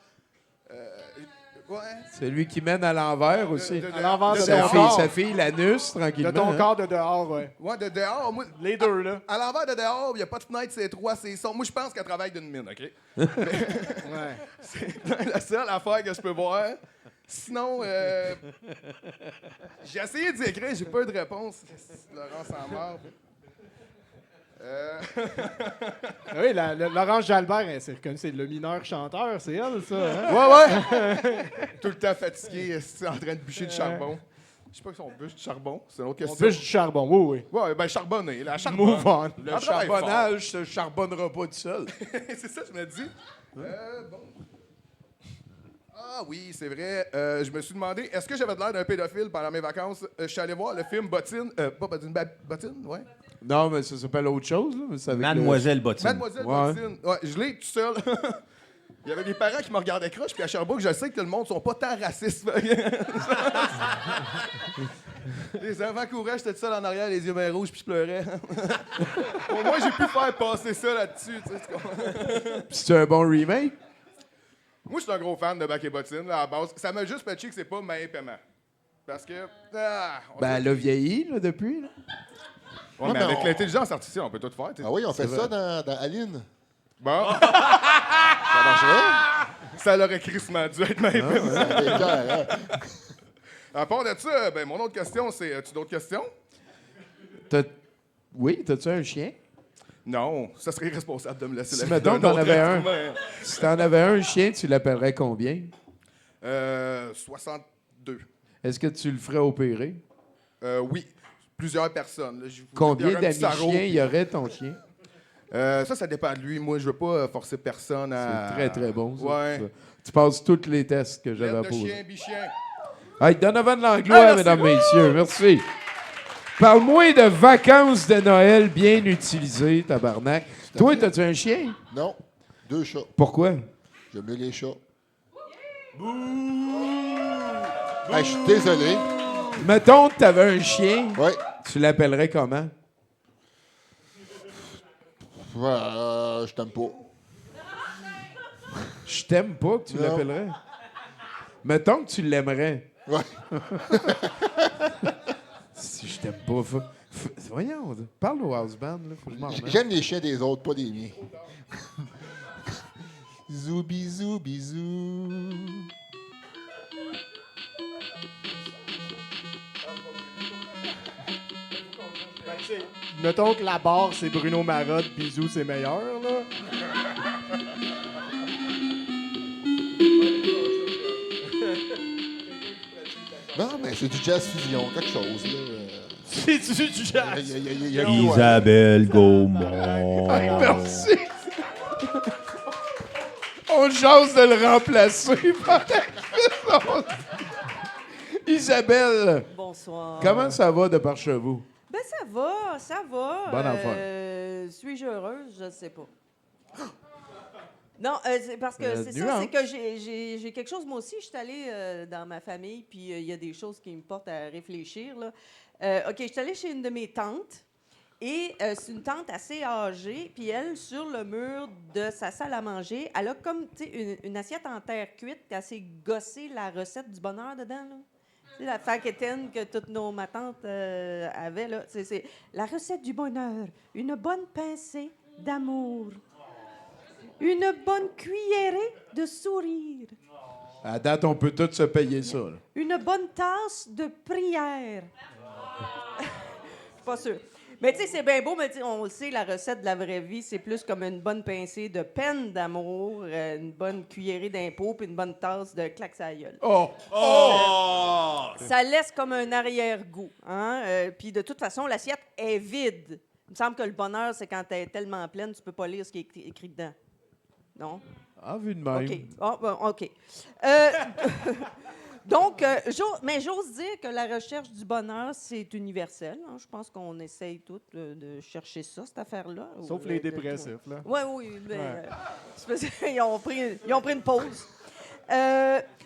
Ouais. C'est lui qui mène à l'envers aussi. À l'envers de Sa ton fille, corps. sa fille l'anus, De tranquillement. ton hein. corps de dehors, ouais. Ouais, de dehors, moi. Les deux, là. À l'envers de dehors, il n'y a pas de fenêtre, c'est étroit, c'est sombre. Moi, je pense qu'elle travaille d'une mine, OK? Ouais. C'est la seule affaire que je peux voir. Sinon, j'ai essayé d'y écrire, j'ai pas eu de réponse. Laurent s'en meurt. Oui, Laurence Jalbert, c'est reconnu, c'est le mineur chanteur, c'est elle, ça. Hein? Ouais. Tout le temps fatigué, en train de bûcher du charbon. Je sais pas si on bûche du charbon, c'est une autre On question. bûche du charbon, oui. Ouais, ben charbonné, la charbonne. Move on. Le Elle travaille charbonnage se charbonnera pas tout seul. C'est ça, je me dis. Bon. Ah oui, c'est vrai. Je me suis demandé, est-ce que j'avais de l'air d'un pédophile pendant mes vacances? Je suis allé voir le film Bottine. Pas Bottine, Bottine, ouais. Non, mais ça s'appelle autre chose. Là. C'est avec Mademoiselle Bottine. Mademoiselle Ouais. Bottine. Ouais, je l'ai tout seul. Il y avait des parents qui me regardaient croche, puis à Sherbrooke, je sais que le monde sont pas tant racistes. Les enfants couraient, j'étais tout seul en arrière, les yeux bien rouges, puis je pleurais. Au moins, j'ai pu faire passer ça là-dessus. Tu sais, tu comprends? le... C'est un bon remake? Moi, je suis un gros fan de Bac et Bottine, là, à la base. Ça m'a juste patché que c'est pas Maï Paiement. Parce que. Ben, elle a vieilli, là, depuis. Là. Ouais, mais mais avec on- l'intelligence artificielle, on peut tout faire. Ah oui, on fait ça dans Aline. Bon. Ça marcherait? Ça l'aurait crissement dû être même. C'est clair, hein? À part de ça, ben, mon autre question, c'est... As-tu d'autres questions? Oui, t'as-tu un chien? Non, ça serait irresponsable de me laisser Si, la vie mettons, d'un t'en autre avais être un. humain. Si t'en avais un chien, tu l'appellerais combien? 62. Est-ce que tu le ferais opérer? Oui, plusieurs personnes. Là. Il y Combien aurait un d'amis petit sarreau, chiens puis- y aurait ton chien? Ça dépend de lui. Moi, je veux pas forcer personne à... C'est très, très bon, ça. Ouais. Ça. Tu passes tous les tests que j'avais Lettre à de poser. chien, bichien. Hey, Donovan Langlois, merci. mesdames, messieurs, merci. Parle-moi de vacances de Noël bien utilisées, tabarnak. Toi, t'as-tu un chien? Non, 2 chats. Pourquoi? J'aime mieux les chats. Hey, je suis désolé. Mettons que t'avais un chien, Oui. tu l'appellerais comment? Ouais, je t'aime pas. Je t'aime pas que tu Non. l'appellerais. Mettons que tu l'aimerais. Ouais. Si je t'aime pas, voyons, parle au house band, là, faut que je m'en remette. J'aime les chiens des autres, pas des miens. Bisous, bisous, bisous. Mettons que la barre, c'est Bruno Marotte, bisous, c'est meilleur, là. Non, mais c'est du jazz fusion, quelque chose, là. C'est du jazz. Il y a le doigt. Isabelle Gaumont. Merci. On jase de le remplacer. Isabelle, Bonsoir. comment ça va de par chez vous? Ben ça va, ça va. Bonne affaire. Suis-je heureuse? Je ne sais pas. Non, c'est parce que c'est ça, nuance. c'est que j'ai quelque chose, moi aussi, je suis allée dans ma famille, puis il y a des choses qui me portent à réfléchir, là. OK, je suis allée chez une de mes tantes, et c'est une tante assez âgée, puis elle, sur le mur de sa salle à manger, elle a comme, tu sais, une assiette en terre cuite, puis elle s'est gossé la recette du bonheur dedans, là. Tu sais, la faquetaine que toutes nos matantes avaient, là. C'est la recette du bonheur. Une bonne pincée d'amour. Une bonne cuillerée de sourire. À date, on peut tous se payer ça. Là. Une bonne tasse de prière. Je suis pas sûre. Mais tu sais, c'est bien beau, mais tu sais, on le sait, la recette de la vraie vie, c'est plus comme une bonne pincée de peine d'amour, une bonne cuillerée d'impôt, puis une bonne tasse de claques à la gueule. Oh! Ça laisse comme un arrière-goût. Hein? Puis de toute façon, l'assiette est vide. Il me semble que le bonheur, c'est quand elle est tellement pleine, tu peux pas lire ce qui est écrit dedans. Non? Ah, vu de même. OK. Ah, bon, OK. Donc, mais j'ose dire que la recherche du bonheur, c'est universel. Hein. Je pense qu'on essaye toutes de chercher ça, cette affaire-là. Sauf les dépressifs, là. Oui, mais Ouais. c'est parce qu'ils ont pris une pause.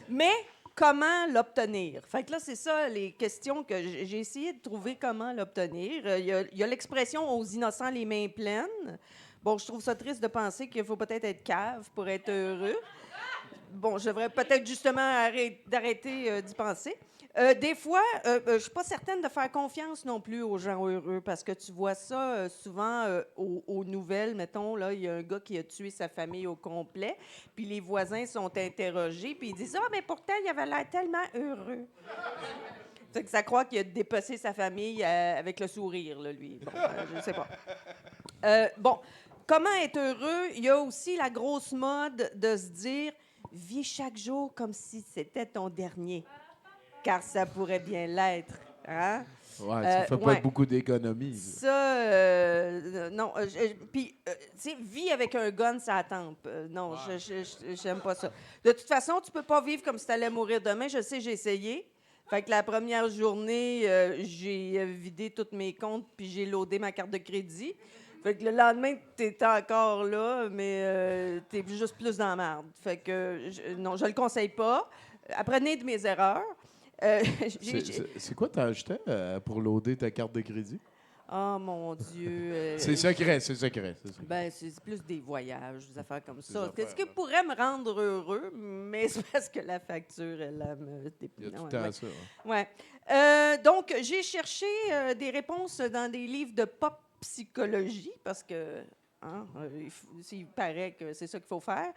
Mais comment l'obtenir? Fait que là, c'est ça les questions que j'ai essayé de trouver comment l'obtenir. Il y a l'expression aux innocents les mains pleines. Bon, je trouve ça triste de penser qu'il faut peut-être être cave pour être heureux. Bon, je devrais peut-être justement d'arrêter d'y penser. Des fois, je ne suis pas certaine de faire confiance non plus aux gens heureux parce que tu vois ça souvent aux nouvelles. Mettons, là, il y a un gars qui a tué sa famille au complet, puis les voisins sont interrogés, puis ils disent « Ah, mais pourtant, il avait l'air tellement heureux. » Fait que ça croit qu'il a dépassé sa famille avec le sourire, là, lui. Bon, je ne sais pas. Bon, comment être heureux? Il y a aussi la grosse mode de se dire « Vis chaque jour comme si c'était ton dernier. » Car ça pourrait bien l'être. Hein? Ouais, ça fait pas ouais. beaucoup d'économies. Ça, non. Puis, tu sais, vis avec un gun, ça tempe. Non, j'aime pas ça. De toute façon, tu peux pas vivre comme si tu allais mourir demain. Je sais, j'ai essayé. Fait que la première journée, j'ai vidé tous mes comptes puis j'ai loadé ma carte de crédit. Fait que le lendemain, t'es encore là, mais t'es juste plus dans la merde. Fait que, non, je le conseille pas. Apprenez de mes erreurs. C'est quoi t'as acheté pour loader ta carte de crédit? Oh mon Dieu. C'est secret, c'est secret. Ben, c'est plus des voyages, des affaires comme ça. affaires, Ce qui pourrait me rendre heureux, mais c'est parce que la facture, elle me Il y a tout le ouais, temps ouais. ça. Ouais. Donc, j'ai cherché des réponses dans des livres de pop psychologie parce que Hein? S'il paraît que c'est ça qu'il faut faire.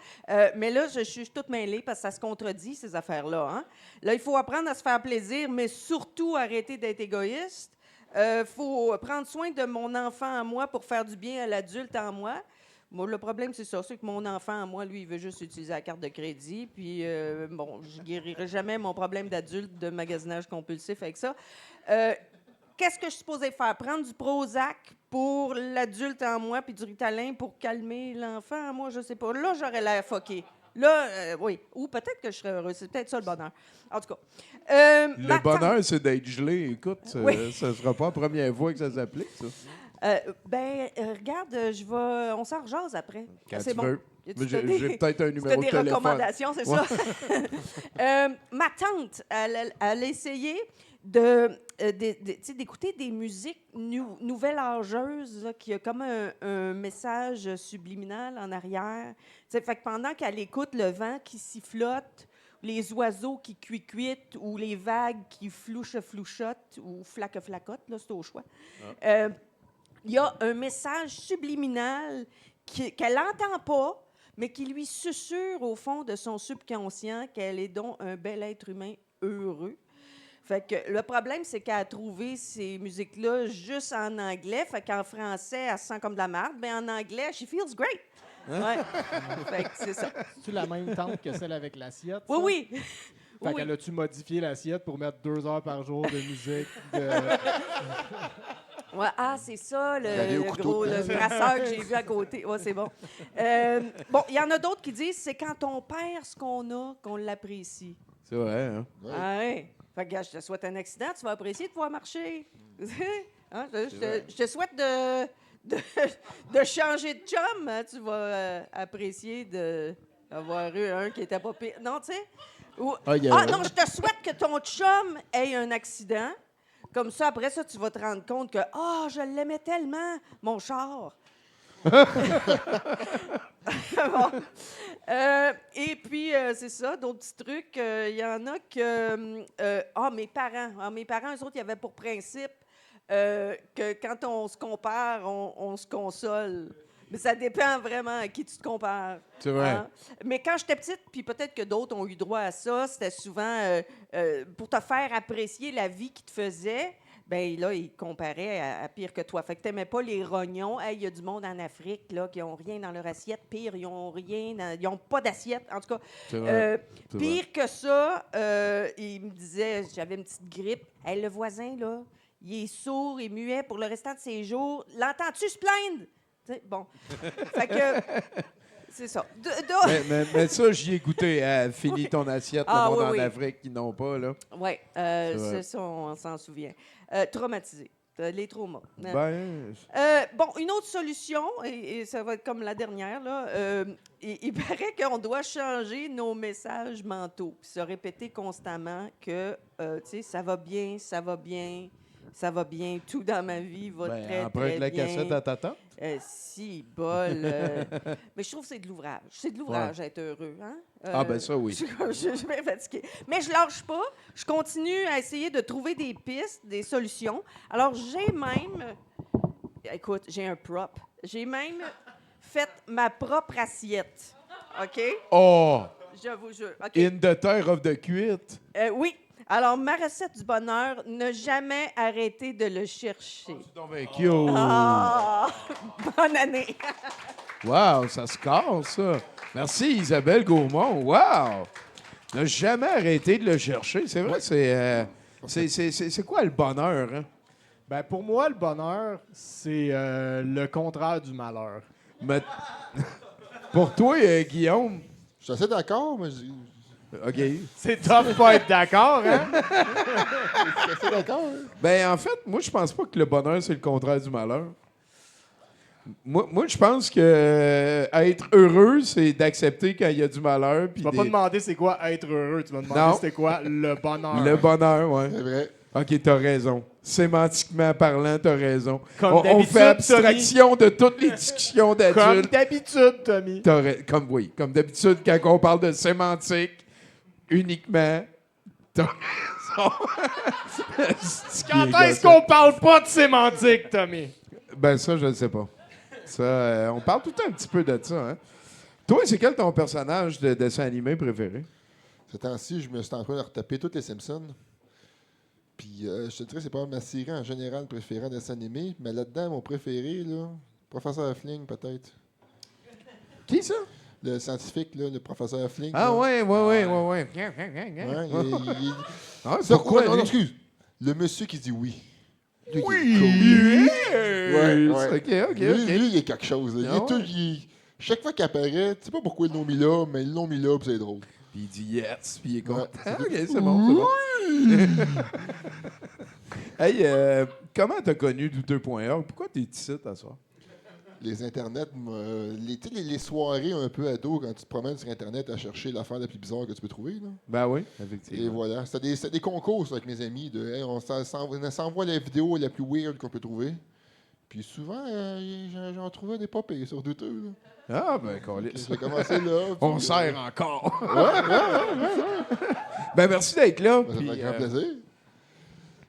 Mais là, je suis toute mêlée parce que ça se contredit, ces affaires-là. Hein? Là, il faut apprendre à se faire plaisir, mais surtout arrêter d'être égoïste. Il faut prendre soin de mon enfant à moi pour faire du bien à l'adulte en moi. Moi, le problème, c'est ça. C'est que mon enfant, moi, lui, il veut juste utiliser la carte de crédit. Puis, bon, je ne guérirai jamais mon problème d'adulte de magasinage compulsif avec ça. Qu'est-ce que je suis supposée faire? Prendre du Prozac pour l'adulte en moi puis du Ritalin pour calmer l'enfant en moi? Je sais pas. Là, j'aurais l'air fucké. Là, oui. Ou peut-être que je serais heureuse. C'est peut-être ça, le bonheur. En tout cas. Le bonheur, c'est d'être gelé. Écoute, Oui. ça sera pas la première fois que ça s'applique, ça. Regarde, on s'en rejase après. Quand C'est tu bon. veux. Y a-tu J'ai peut-être un tu numéro fais de des téléphone. recommandations, c'est Ouais. ça? Ma tante, elle a essayé d'écouter des musiques nouvelles âgeuses, là, qui a comme un message subliminal en arrière. T'sais, fait que pendant qu'elle écoute le vent qui sifflote, les oiseaux qui cuitent ou les vagues qui flouchotent ou flacotent, là, c'est au choix. Il y a un message subliminal qu'elle n'entend pas, mais qui lui susurre au fond de son subconscient qu'elle est donc un bel être humain heureux. Fait que le problème, c'est qu'elle a trouvé ces musiques-là juste en anglais. Fait qu'en français, elle se sent comme de la merde. Mais en anglais, she feels great. Ouais. Fait que c'est ça. C'est-tu la même tente que celle avec l'assiette? Oui, ça? oui. Fait Oui. qu'elle a-tu modifié l'assiette pour mettre 2 heures par jour de musique? Ouais, c'est ça, Vous allez au le couteau gros de le cuisine. brasseur que j'ai vu à côté. Ouais, c'est bon. Bon, il y en a d'autres qui disent c'est quand on perd ce qu'on a qu'on l'apprécie. C'est vrai, hein? Ouais. Ah, ouais. Fait que, gars, je te souhaite un accident, tu vas apprécier de pouvoir marcher. Hein, je te souhaite de changer de chum, hein, tu vas apprécier d'avoir eu un qui était pas pire. Non, tu sais? Non, je te souhaite que ton chum ait un accident. Comme ça, après ça, tu vas te rendre compte que je l'aimais tellement, mon char. Bon. Et puis, c'est ça, d'autres petits trucs. Il y en a que... mes parents, eux autres, ils avaient pour principe que quand on se compare, on se console. Mais ça dépend vraiment à qui tu te compares. C'est vrai. Hein? Mais quand j'étais petite, puis peut-être que d'autres ont eu droit à ça, c'était souvent pour te faire apprécier la vie qu'ils te faisaient. Bien là, ils comparaient à pire que toi. Fait que t'aimais pas les rognons. Hey, il y a du monde en Afrique là, qui n'ont rien dans leur assiette. Pire, ils n'ont pas d'assiette. En tout cas, C'est vrai. C'est pire que ça, il me disait, j'avais une petite grippe. Hey, le voisin, là, il est sourd et muet pour le restant de ses jours. L'entends-tu se plaindre? T'sais, bon. Fait que, c'est ça. Mais ça, j'y ai goûté. Finis ton assiette, le monde en Afrique qui n'ont pas, là. Oui, vrai. c'est ça, on s'en souvient. Traumatisé. Les traumas. Ben, Bon, une autre solution, et ça va être comme la dernière, là, il paraît qu'on doit changer nos messages mentaux, puis se répéter constamment que, tu sais, ça va bien, ça va bien, ça va bien, tout dans ma vie va très, emprunte très la bien. cassette à ta tante. Si, bol. Mais je trouve que c'est de l'ouvrage. C'est de l'ouvrage, être heureux. Hein? Ça, oui. Je suis bien fatiguée. Mais je lâche pas. Je continue à essayer de trouver des pistes, des solutions. Alors, j'ai même... Écoute, j'ai un prop. J'ai même fait ma propre assiette. OK? Oh! Je vous jure. OK. In the terre of the cuite. Oui. Alors, ma recette du bonheur, ne jamais arrêter de le chercher. C'est donc bien cute. Bonne année! Wow, ça se casse, ça. Merci, Isabelle Gaumont. Wow! Ne jamais arrêter de le chercher. C'est vrai, c'est quoi le bonheur, hein? Ben, pour moi, le bonheur, c'est le contraire du malheur. Mais pour toi, Guillaume, Je suis assez d'accord, mais OK. C'est tough pas être d'accord, hein? je suis assez d'accord. Hein. Ben, en fait, moi, je pense pas que le bonheur, c'est le contraire du malheur. Moi, je pense que être heureux, c'est d'accepter quand il y a du malheur. Tu vas pas demander c'est quoi être heureux, tu vas demander Non. c'était quoi le bonheur. Le bonheur, ouais. C'est vrai. OK, t'as raison. Sémantiquement parlant, t'as raison. Comme On d'habitude, fait abstraction de toutes les discussions Comme d'adultes. d'habitude, Tommy. Comme d'habitude, quand on parle de sémantique, uniquement, t'as raison. Quand est-ce qu'on parle pas de sémantique, Tommy? Ben ça, je ne sais pas. Ça, on parle tout le temps un petit peu de ça. Hein? Toi, c'est quel ton personnage de dessin animé préféré? Ce temps-ci, je me suis en train de retaper toutes les Simpsons. Puis, je te dirais, c'est pas ma série en général préférée en dessin animé. Mais là-dedans, mon préféré, là, Professeur Fling, peut-être. Qui ça? Le scientifique, là, le professeur Fling. Ah là. ouais. Ouais, Ah, Ça, pourquoi? non, lui? excuse. Le monsieur qui dit oui. Lui, Oui! il est cool. Ouais. OK. Lui, il est quelque chose. Là. Ah Il est tout- chaque fois qu'il apparaît, tu sais pas pourquoi ils l'ont mis là, mais ils l'ont mis là, puis c'est drôle. Puis il dit yes, puis il est content. Ouais. OK, c'est bon. Hey, comment t'as connu douteux.org? Pourquoi t'es ici à soir? Les internets, tu sais, les soirées un peu ado, quand tu te promènes sur Internet à chercher l'affaire la plus bizarre que tu peux trouver. Là. Ben oui, Et effectivement. voilà. C'était des concours ça, avec mes amis. De, hey, on s'envoie la vidéo la plus weird qu'on peut trouver. Puis souvent, j'en trouvais des pas pires sur douteux. Là. Ah, ben, câlisse. J'ai commencé là. puis, On sert encore. Ben, merci d'être là. Ça puis, fait grand plaisir.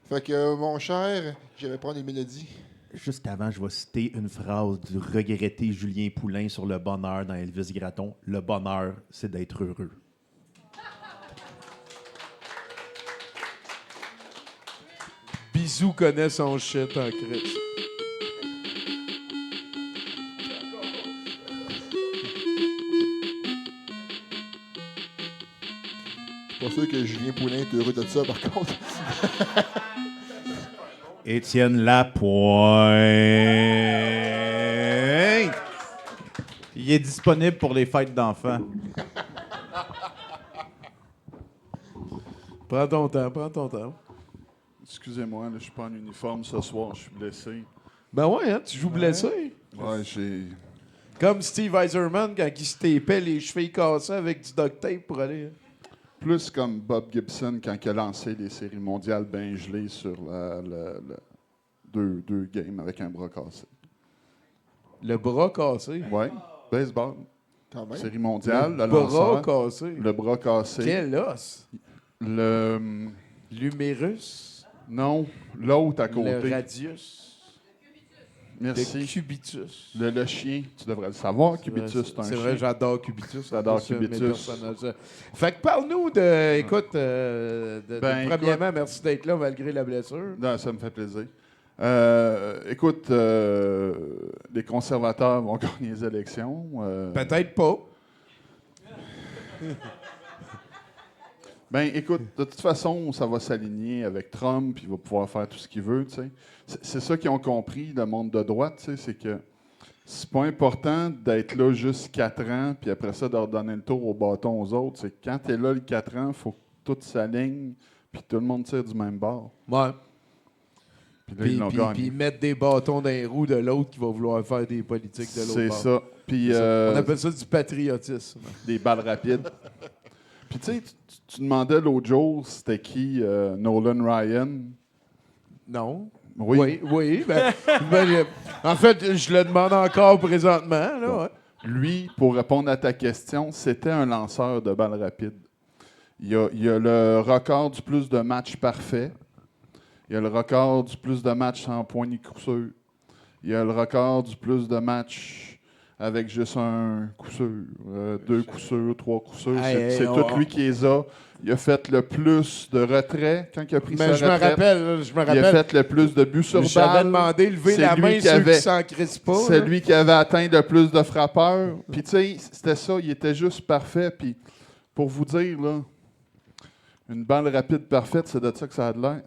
Fait que, mon cher, je vais prendre les mélodies. Juste avant, je vais citer une phrase du regretté Julien Poulain sur le bonheur dans Elvis Gratton. Le bonheur, c'est d'être heureux. Bisou connaît son shit en Christ. Je suis pas sûr que Julien Poulin est heureux de ça, par contre. Étienne Lapointe. Il est disponible pour les fêtes d'enfants. Prends ton temps. Excusez-moi, là, je suis pas en uniforme ce soir, je suis blessé. Ben ouais, hein, tu joues blessé. Ouais, j'ai. Comme Steve Eiserman quand il se tapait les chevilles cassées avec du duct tape pour aller. Hein. Plus comme Bob Gibson quand il a lancé les séries mondiales bien gelées sur deux games avec un bras cassé. Le bras cassé. Ouais, baseball. Quand même. Série mondiale, le Bras lanceur, cassé. le bras cassé. Quel os? Le. L'humérus. Non, l'autre à Le côté. radius. Le Merci. cubitus. Le chien, tu devrais le savoir, Cubitus, c'est un C'est chien. vrai, j'adore Cubitus. J'adore C'est un de mes Cubitus. personnages. Fait que parle-nous de. Écoute, Ben, premièrement, merci d'être là malgré la blessure. Non, ça me fait plaisir. Écoute, les conservateurs vont gagner les élections. Peut-être pas. Ben, écoute, de toute façon, ça va s'aligner avec Trump, il va pouvoir faire tout ce qu'il veut, tu sais. C'est ça qu'ils ont compris, le monde de droite, tu sais, c'est que c'est pas important d'être là juste 4 ans, puis après ça, de redonner le tour au bâton aux autres. C'est que quand t'es là les 4 ans, il faut que tout s'aligne, puis tout le monde tire du même bord. Ouais. Puis là, ils l'ont gagné. Puis mettre des bâtons dans les roues de l'autre qui va vouloir faire des politiques de l'autre C'est bord. ça. Puis, On appelle ça du patriotisme. des balles rapides. Puis tu sais, tu demandais l'autre jour c'était qui Nolan Ryan. Non. Oui. En fait, je le demande encore présentement. Là, Bon. ouais. Lui, pour répondre à ta question, c'était un lanceur de balles rapides. Il a le record du plus de matchs parfaits. Il a le record du plus de matchs sans poignée de coup sûr. Il a le record du plus de matchs avec juste un coup sûr, 2 coups sûrs, 3 coups sûrs. C'est tout lui qui les a. Il a fait le plus de retraits quand il a pris sa Mais retraite. je me Il a rappelle. fait le plus de buts sur J'avais balle. demandé de lever C'est la lui main qui ceux avait- qui s'en crissent pas. C'est là. lui qui avait atteint le plus de frappeurs. Puis tu sais, c'était ça, il était juste parfait. Puis pour vous dire, là, une balle rapide parfaite, c'est de ça que ça a de l'air.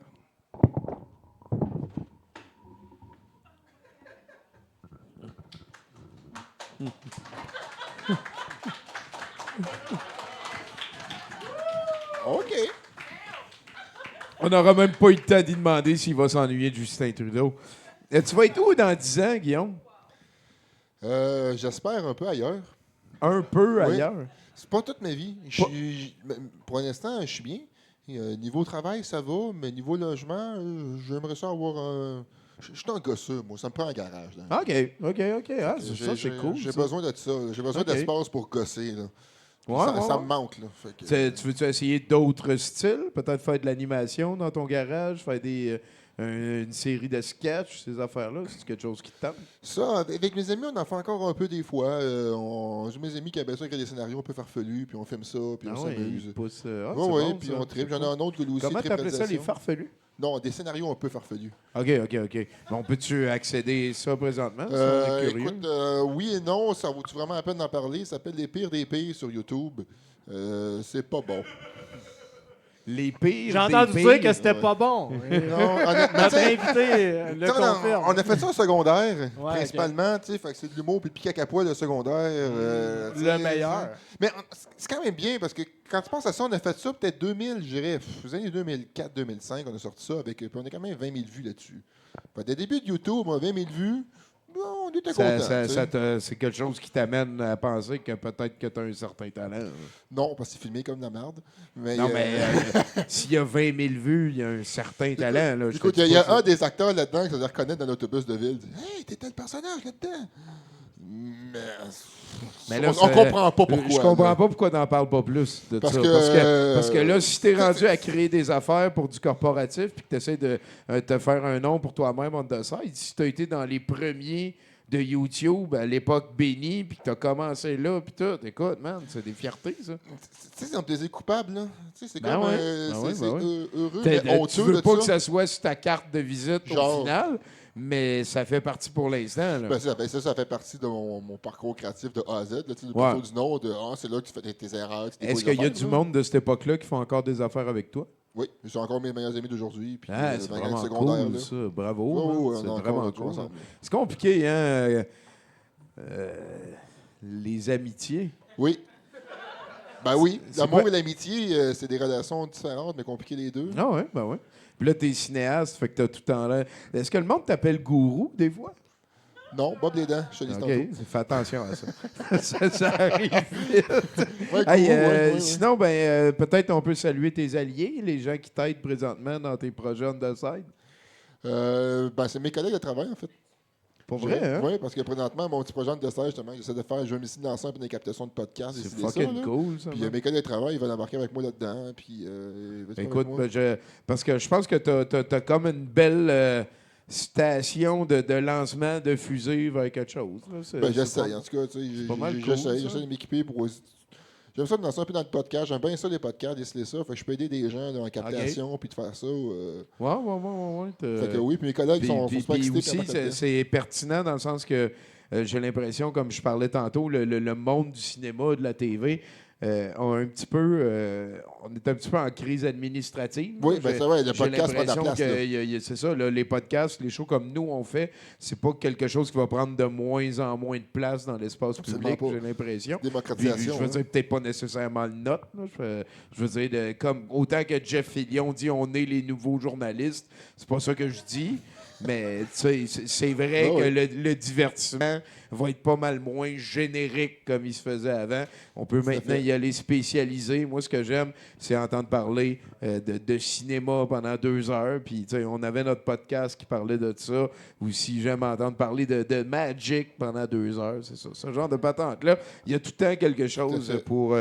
OK. On n'aura même pas eu le temps d'y demander s'il va s'ennuyer de Justin Trudeau. Tu vas être où dans 10 ans, Guillaume? J'espère un peu ailleurs. Un peu Oui. ailleurs. C'est pas toute ma vie. Pour l'instant, je suis bien. Niveau travail, ça va, mais niveau logement, j'aimerais ça avoir un. Je suis un gosseux, moi. Ça me prend un garage. Là. OK. Ah, ça, c'est cool. J'ai ça. besoin de ça. J'ai besoin OK. d'espace pour gosser. Là. Ouais, Ça ouais. me manque. Là. Fait que, Tu veux-tu essayer d'autres styles? Peut-être faire de l'animation dans ton garage, faire une série de sketchs, ces affaires-là? C'est quelque chose qui te tente? Ça, avec mes amis, on en fait encore un peu des fois. J'ai mes amis qui avaient ça, qui des scénarios un peu farfelus, puis on filme ça, puis on s'amuse. Oui, puis on tripe. J'en ai un autre que lui aussi. Comment t'appelles ça, les farfelus? Non, des scénarios un peu farfelus. OK. Bon, peux-tu accéder à ça présentement? Si on est curieux? Écoute, oui et non, ça vaut-tu vraiment la peine d'en parler? Ça s'appelle Les pires des pires sur YouTube. C'est pas bon. Les pires. J'ai entendu dire que c'était ouais. pas bon. Non, honnêtement, Notre invité le confirme. on a fait ça au secondaire, Ouais, principalement. Fait que c'est de l'humour puis pique à poil de secondaire. Le meilleur. Mais c'est quand même bien parce que quand tu penses à ça, on a fait ça peut-être 2000, je dirais, les années 2004-2005, on a sorti ça avec. Puis on a quand même 20 000 vues là-dessus. Dès le début de YouTube, on a 20 000 vues. Bon, on était contents. C'est quelque chose qui t'amène à penser que peut-être que tu as un certain talent. Non, parce que c'est filmé comme de la merde. Mais, s'il y a 20 000 vues, il y a un certain talent. Là, écoute, il y a un des acteurs là-dedans qui se reconnaît dans l'autobus de ville. Il dit Hey, t'étais le personnage là-dedans. Mais là, on comprend pas pourquoi. Je comprends pas pourquoi t'en parles pas plus de parce ça. Que, parce que là, si t'es rendu à créer des affaires pour du corporatif puis que t'essaies de te faire un nom pour toi-même on the side, si t'as été dans les premiers de YouTube à l'époque bénie puis que t'as commencé là puis tout, écoute, man, c'est des fiertés, ça. Tu sais, c'est un plaisir coupable, là. Tu sais, c'est Ben comme... ouais. c'est heureux, mais honteux. Tu veux de pas ça. que ça soit sur ta carte de visite au final, mais ça fait partie pour l'instant. Là. Ça fait partie de mon parcours créatif de A à Z. Là, le parcours du nom, c'est là que tu fais tes erreurs. Est-ce qu'il y a du monde de cette époque-là qui font encore des affaires avec toi? Oui, ils sont encore mes meilleurs amis d'aujourd'hui. C'est vraiment cool, ça. Bravo. C'est vraiment cool. C'est compliqué, hein? Les amitiés. Oui. Ben oui, l'amour et l'amitié, c'est des relations différentes, mais compliquées les deux. Ah ouais, ben ouais. Puis là, t'es cinéaste, fait que t'as tout le temps l'air. Est-ce que le monde t'appelle gourou, des fois? Non, Bob les dents, je te dis tantôt. OK, fais attention à ça. ça arrive vite. Ouais, Hey, sinon, peut-être on peut saluer tes alliés, les gens qui t'aident présentement dans tes projets on the side. C'est mes collègues de travail, en fait. Pour vrai, hein? Oui, parce que présentement, mon petit projet de stage, justement, j'essaie de faire jouer ici dans puis des captations de podcasts. C'est fucking cool, ça. Puis mes collègues de travail, ils veulent embarquer avec moi là-dedans. Puis, écoute, parce que je pense que t'as comme une belle station de lancement de fusée vers quelque chose. J'essaie, en tout cas. J'essaie de m'équiper pour... J'aime ça de lancer un peu dans le podcast. J'aime bien ça, les podcasts, déceler ça. Fait que je peux aider des gens dans la captation puis de faire ça. Ouais. Fait que oui, puis mes collègues sont pas excités. Aussi, c'est pertinent dans le sens que j'ai l'impression, comme je parlais tantôt, le monde du cinéma, de la TV, on est un petit peu en crise administrative. Oui, c'est vrai, le podcast pas de la place. C'est ça, là, les podcasts, les shows comme nous on fait, c'est pas quelque chose qui va prendre de moins en moins de place dans l'espace public, j'ai l'impression. Démocratisation. Je veux dire, peut-être pas nécessairement le nôtre. Je veux dire, comme autant que Jeff Fillion dit on est les nouveaux journalistes, c'est pas ça que je dis. Mais c'est vrai que le divertissement va être pas mal moins générique comme il se faisait avant. On peut maintenant y aller spécialisé. Moi, ce que j'aime, c'est entendre parler de cinéma pendant 2 heures. Puis, on avait notre podcast qui parlait de ça. Ou si j'aime entendre parler de Magic pendant 2 heures. C'est ça, ce genre de patente-là. Il y a tout le temps quelque chose pour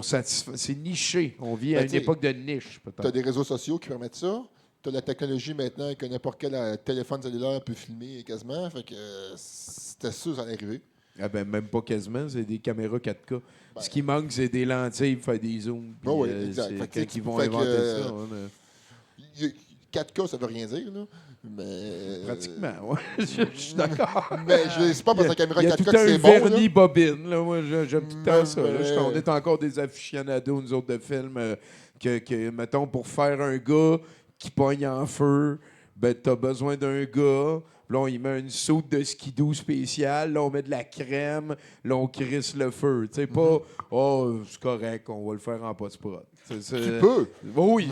satisfaire. C'est niché. On vit à une époque de niche, peut-être. Tu as des réseaux sociaux qui permettent ça. Tu as la technologie maintenant que n'importe quel téléphone cellulaire peut filmer quasiment. Fait que c'était sûr que ça allait arriver. Ah ben, même pas quasiment, c'est des caméras 4K. Ce qui manque, c'est des lentilles pour faire des zooms. Oui, exact. Quand ils vont inventer ça. 4K, ça veut rien dire, là. Mais... Pratiquement, oui. Je suis d'accord. Mais c'est pas parce que la caméra 4K que Il y c'est bon. a tout un vernis bobine. Là. Moi, j'aime tout le temps ça. On est encore des aficionados, nous autres, de films que, mettons, pour faire un gars qui pogne en feu, ben, t'as besoin d'un gars. Là, on y met une soude de skidoo spéciale. Là, on met de la crème. Là, on crisse le feu. Tu sais, pas « Oh, c'est correct, on va le faire en post-prod. » Tu peux. Oui,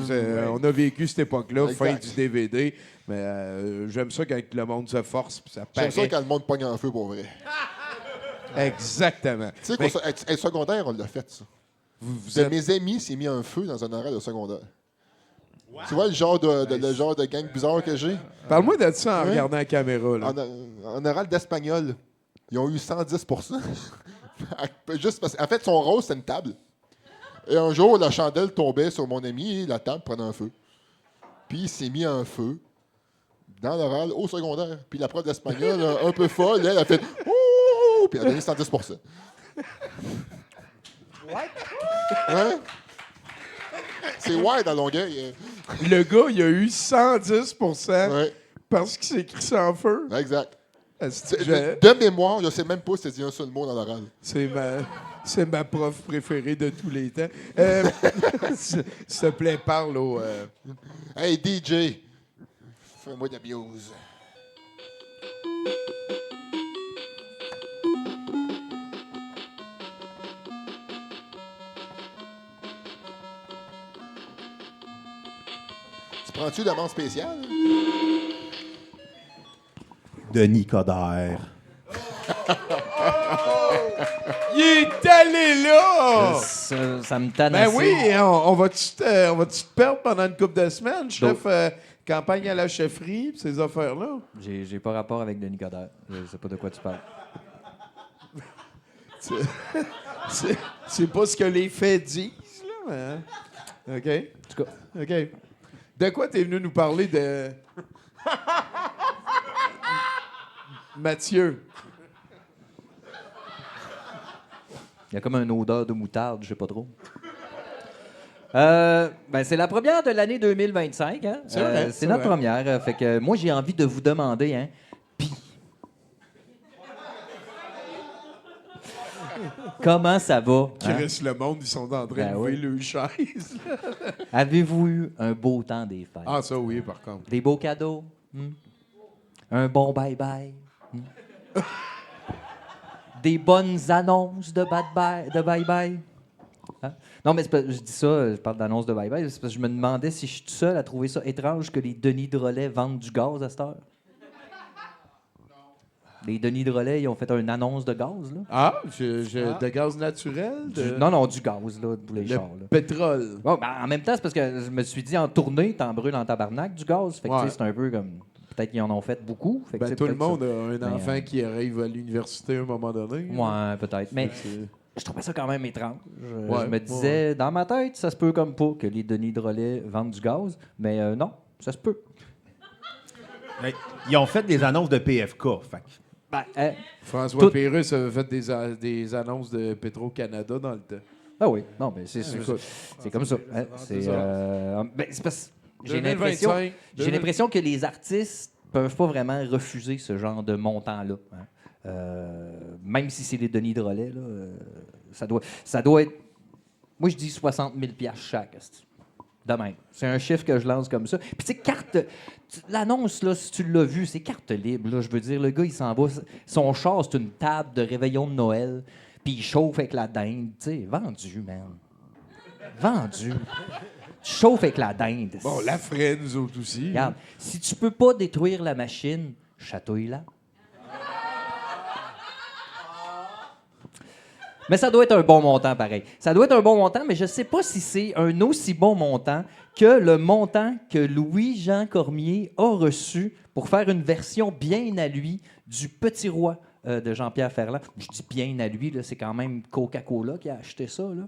on a vécu cette époque-là, exact. fin du DVD. Mais j'aime ça quand le monde se force puis ça paraît. J'aime ça quand le monde pogne en feu, pour vrai. Exactement. Tu sais qu'au secondaire, on l'a fait, ça. Mes amis s'est mis un feu dans un horaire de secondaire. Wow. Tu vois le genre de gang bizarre que j'ai? Parle-moi de ça en regardant la caméra. Là. En oral d'espagnol, ils ont eu 110 Juste parce qu'en fait, son rôle, c'était une table. Et un jour, la chandelle tombait sur mon ami et la table prenait un feu. Puis il s'est mis un feu dans l'oral au secondaire. Puis la prof d'espagnol, un peu folle, elle a fait « Ouh! » Puis elle a donné 110 Ouais. C'est wide à Longueuil. Le gars, il a eu 110 Ouais, parce qu'il s'est écrit ça en feu. exact. Je- De mémoire, je sais même pas si t'as dit un seul mot dans l'oral. C'est ma prof préférée de tous les temps. S'il te plaît, parle au... Hey, DJ, fais-moi de la biose. Tu prends-tu d'amende spéciale? Denis Coderre. Il est allé là! Ça me tanne Ben assez. oui, on va-tu te perdre pendant une couple de semaines, chef campagne à la chefferie, pis ces affaires-là? J'ai pas rapport avec Denis Coderre. Je sais pas de quoi tu parles. C'est pas ce que les faits disent, là. Hein? OK. En tout cas, OK. De quoi t'es venu nous parler de... Mathieu. il y a comme une odeur de moutarde, je sais pas trop. Ben c'est la première de l'année 2025. Hein? C'est vrai, c'est notre vrai. première. Fait que moi, j'ai envie de vous demander, hein, comment ça va? Qui Hein? reste le monde, ils sont en train Ben de oui. lever le chaise. Avez-vous eu un beau temps des fêtes? Ah, ça oui, par contre. Des beaux cadeaux? Un bon bye-bye? Des bonnes annonces de bye-bye? Hein? Non, mais c'est pas- je dis ça, je parle d'annonces de bye-bye, c'est parce que je me demandais si je suis tout seul à trouver ça étrange que les Denis de relais vendent du gaz à cette heure. Les Denis de relais, ils ont fait une annonce de gaz, là. Ah, de gaz naturel? Non, du gaz, là, pour les Le chars, là. pétrole. Bon, ben, en même temps, c'est parce que je me suis dit, en tournée, t'en brûles en tabarnak du gaz. Fait que, Ouais. tu sais, c'est un peu comme... Peut-être qu'ils en ont fait beaucoup. Fait que, tu Ben, sais, tout le peut-être monde a un Ben, enfant qui arrive à l'université à un moment donné. Ouais, peut-être. Mais C'est- je trouvais ça quand même étrange. Ouais, Je me disais, dans ma tête, ça se peut comme pas que les Denis de relais vendent du gaz. Mais non, ça se peut. Ben, ils ont fait des annonces de PFK. Fait que Ben, François Tout- Pérusse avait fait des annonces de Petro-Canada dans le temps. ah oui, non, mais c'est Écoute, c'est comme ça. Hein. C'est ben, c'est parce que j'ai l'impression 2025, j'ai l'impression que les artistes peuvent pas vraiment refuser ce genre de montant-là. Hein. Même si c'est les Denis de relais, là, ça doit être... Moi, je dis 60 000 $ chaque. esti. De même. C'est un chiffre que je lance comme ça. Puis, tu sais, l'annonce, là, si tu l'as vu, c'est carte libre. Là, je veux dire, le gars, il s'en va. Son char, c'est une table de réveillon de Noël. Puis, il chauffe avec la dinde. Tu sais, vendu, man. Vendu. Tu chauffes avec la dinde. Bon, la ferait, nous autres aussi. Regarde, si tu peux pas détruire la machine, chatouille-la. Mais ça doit être un bon montant, pareil. Ça doit être un bon montant, mais je sais pas si c'est un aussi bon montant que le montant que Louis-Jean Cormier a reçu pour faire une version bien à lui du Petit Roi de Jean-Pierre Ferland. Je dis bien à lui, là, c'est quand même Coca-Cola qui a acheté ça, là.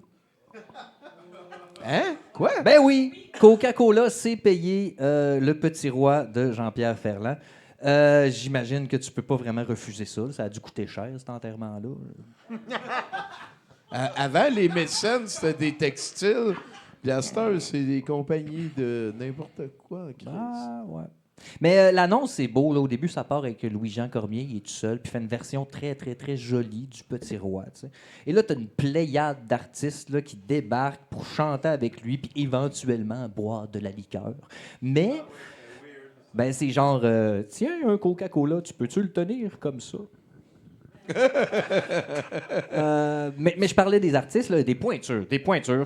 Hein? Quoi? Ben oui, Coca-Cola s'est payé le Petit Roi de Jean-Pierre Ferland. J'imagine que tu peux pas vraiment refuser ça. Ça a dû coûter cher, cet enterrement-là. Avant, les mécènes, c'était des textiles. Puis à cette heure, c'est des compagnies de n'importe quoi. Chris. Ah, ouais. Mais l'annonce, c'est beau. Là. Au début, ça part avec Louis-Jean Cormier, il est tout seul, puis fait une version très, très, très jolie du Petit Roi. Tu sais. Et là, tu as une pléiade d'artistes là, qui débarquent pour chanter avec lui, puis éventuellement boire de la liqueur. Mais, ben, c'est genre, tiens, un Coca-Cola, tu peux-tu le tenir comme ça? Mais je parlais des artistes, là, des pointures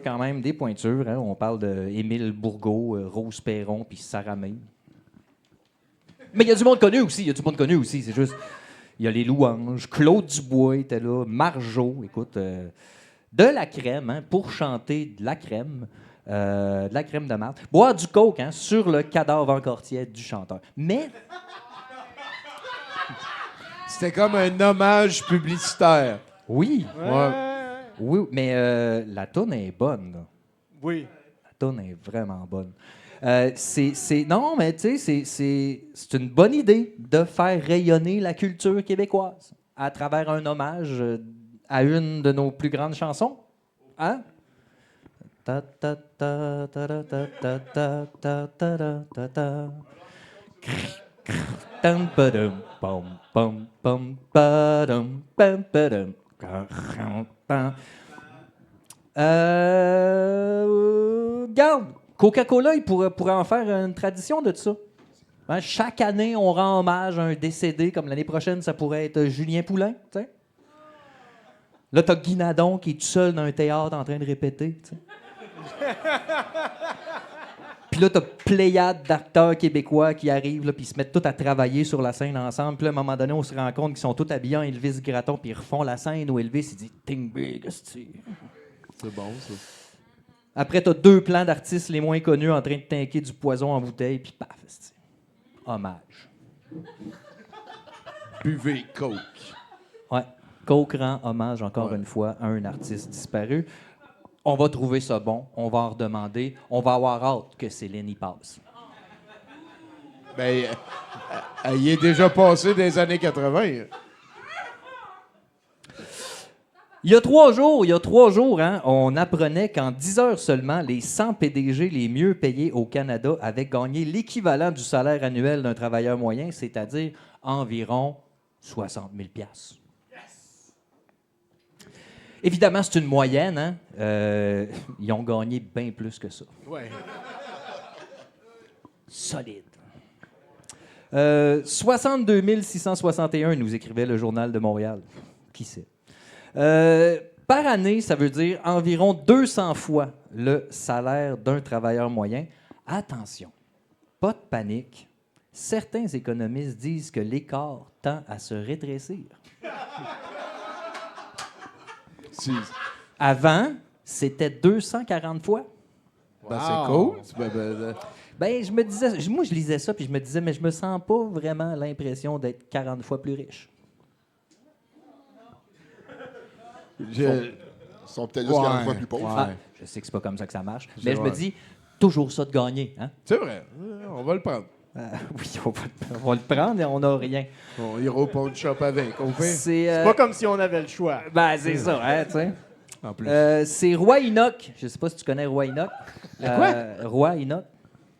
quand même, des pointures. Hein. On parle d'Émile Bourgault, Rose Perron, puis Sarah May. Mais il y a du monde connu aussi, c'est juste... Il y a les louanges, Claude Dubois était là, Marjo, écoute, de la crème, hein, pour chanter de la crème de marde. Boire du coke, hein, sur le cadavre encore tiède du chanteur. Mais... C'était comme un hommage publicitaire. Oui, Ouais. oui, mais la toune est bonne, là. Oui. La toune est vraiment bonne. Non, mais tu sais, c'est une bonne idée de faire rayonner la culture québécoise à travers un hommage à une de nos plus grandes chansons. Hein? Ta ta ta ta ta ta ta ta ta ta ta ta. Dum ba-dum, bum bum bum ba-dum, bum ba-dum. Regarde, Coca-Cola, il pourrait en faire une tradition de ça. Hein, chaque année, on rend hommage à un décédé, comme l'année prochaine, ça pourrait être Julien Poulain. T'sais. Là, t'as Guy Nadon qui est tout seul dans un théâtre en train de répéter. T'sais. Puis là, t'as pléiade d'acteurs québécois qui arrivent, là, puis ils se mettent tous à travailler sur la scène ensemble. Puis là, à un moment donné, on se rend compte qu'ils sont tous habillés en Elvis Gratton, puis ils refont la scène où Elvis, il dit « Think big, esti. » C'est bon, ça. Après, t'as 2 plans d'artistes les moins connus en train de tinquer du poison en bouteille, puis paf, esti. Hommage. Buvez Coke. Ouais. Coke rend hommage encore une fois à un artiste disparu. On va trouver ça bon, on va en redemander, on va avoir hâte que Céline y passe. Ben, il est déjà passé des années 80. Il y a 3 jours, hein, on apprenait qu'en 10 heures seulement, les 100 PDG les mieux payés au Canada avaient gagné l'équivalent du salaire annuel d'un travailleur moyen, c'est-à-dire environ 60 000 $. Évidemment, c'est une moyenne. Hein? Ils ont gagné bien plus que ça. Ouais. Solide. 62 661, nous écrivait le Journal de Montréal. Qui sait? Par année, ça veut dire environ 200 fois le salaire d'un travailleur moyen. Attention, pas de panique. Certains économistes disent que l'écart tend à se rétrécir. Avant, c'était 240 fois. Ben, c'est cool. Ben, je me disais, moi, je lisais ça, puis je me disais, mais je me sens pas vraiment l'impression d'être 40 fois plus riche. Ils sont peut-être juste 40 fois plus pauvres. Ah, je sais que c'est pas comme ça que ça marche, mais je me dis, toujours ça de gagner. Hein? C'est vrai. On va le prendre. Oui, on va le prendre et on n'a rien. On ira au pawn shop avec. On fait. C'est pas comme si on avait le choix. Ben, c'est ça, hein, tu sais. En plus. C'est Roi Enoch. Je sais pas si tu connais Roi Enoch. Quoi? Roi Enoch.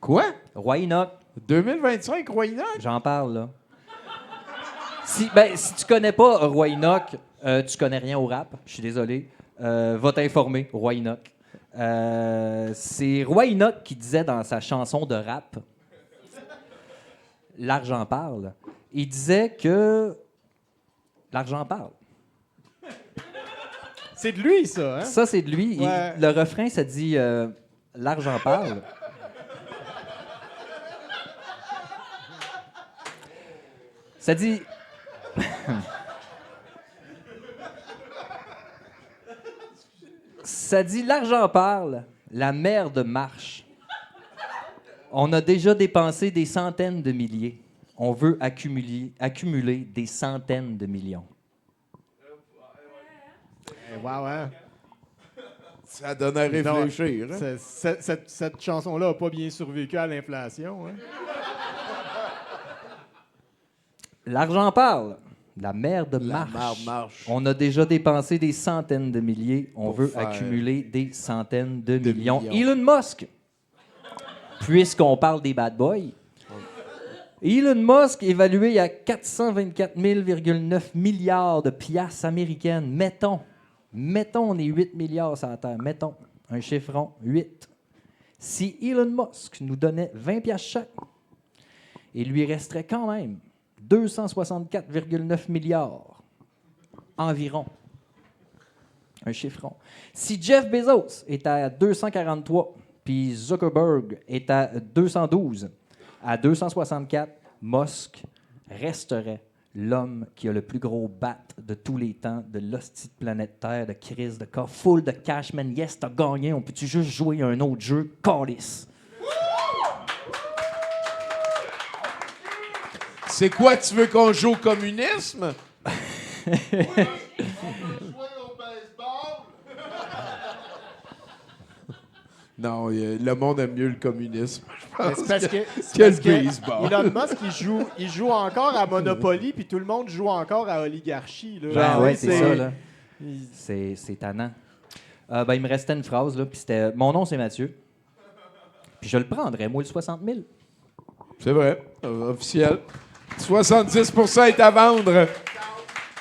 Quoi? Roi Enoch. 2025, Roi Enoch? J'en parle, là. Si tu connais pas Roi Enoch, tu connais rien au rap. Je suis désolé. Va t'informer, Roi Enoch. C'est Roi Enoch qui disait dans sa chanson de rap L'argent parle. Il disait que l'argent parle. C'est de lui, ça, hein? Ça, c'est de lui. Ouais. Le refrain, ça dit l'argent parle. Ça dit. Ça dit l'argent parle, la merde marche. On a déjà dépensé des centaines de milliers. On veut accumuler des centaines de millions. Wow, hein? Ça donne à réfléchir. Hein? Cette chanson-là n'a pas bien survécu à l'inflation. Hein? L'argent parle. La merde marche. La merde marche. On a déjà dépensé des centaines de milliers. On Pour veut faire accumuler des centaines de millions. millions. Elon Musk, puisqu'on parle des bad boys, Elon Musk évalué à 424,9 milliards de piastres américaines. Mettons, on est 8 milliards sur la Terre. Mettons, un chiffron, 8. Si Elon Musk nous donnait 20 piastres chaque, il lui resterait quand même 264,9 milliards environ. Un chiffron. Si Jeff Bezos est à 243, puis Zuckerberg est à 212, à 264, Musk resterait l'homme qui a le plus gros bat de tous les temps, de l'hostie de planète Terre, de crise de cas, full de cash, man. Yes, t'as gagné, on peut-tu juste jouer à un autre jeu? Calice. C'est quoi, tu veux qu'on joue au communisme? Non, le monde aime mieux le communisme. Mais c'est parce que, que le baseball. Elon Musk, il joue encore à Monopoly, puis tout le monde joue encore à Oligarchie. Là. Ben ouais, c'est ça, Il- là. C'est tannant. Il me restait une phrase, là, puis c'était « Mon nom, c'est Mathieu. Puis je le prendrais, moi, le 60 000. » C'est vrai, officiel. 70% est à vendre.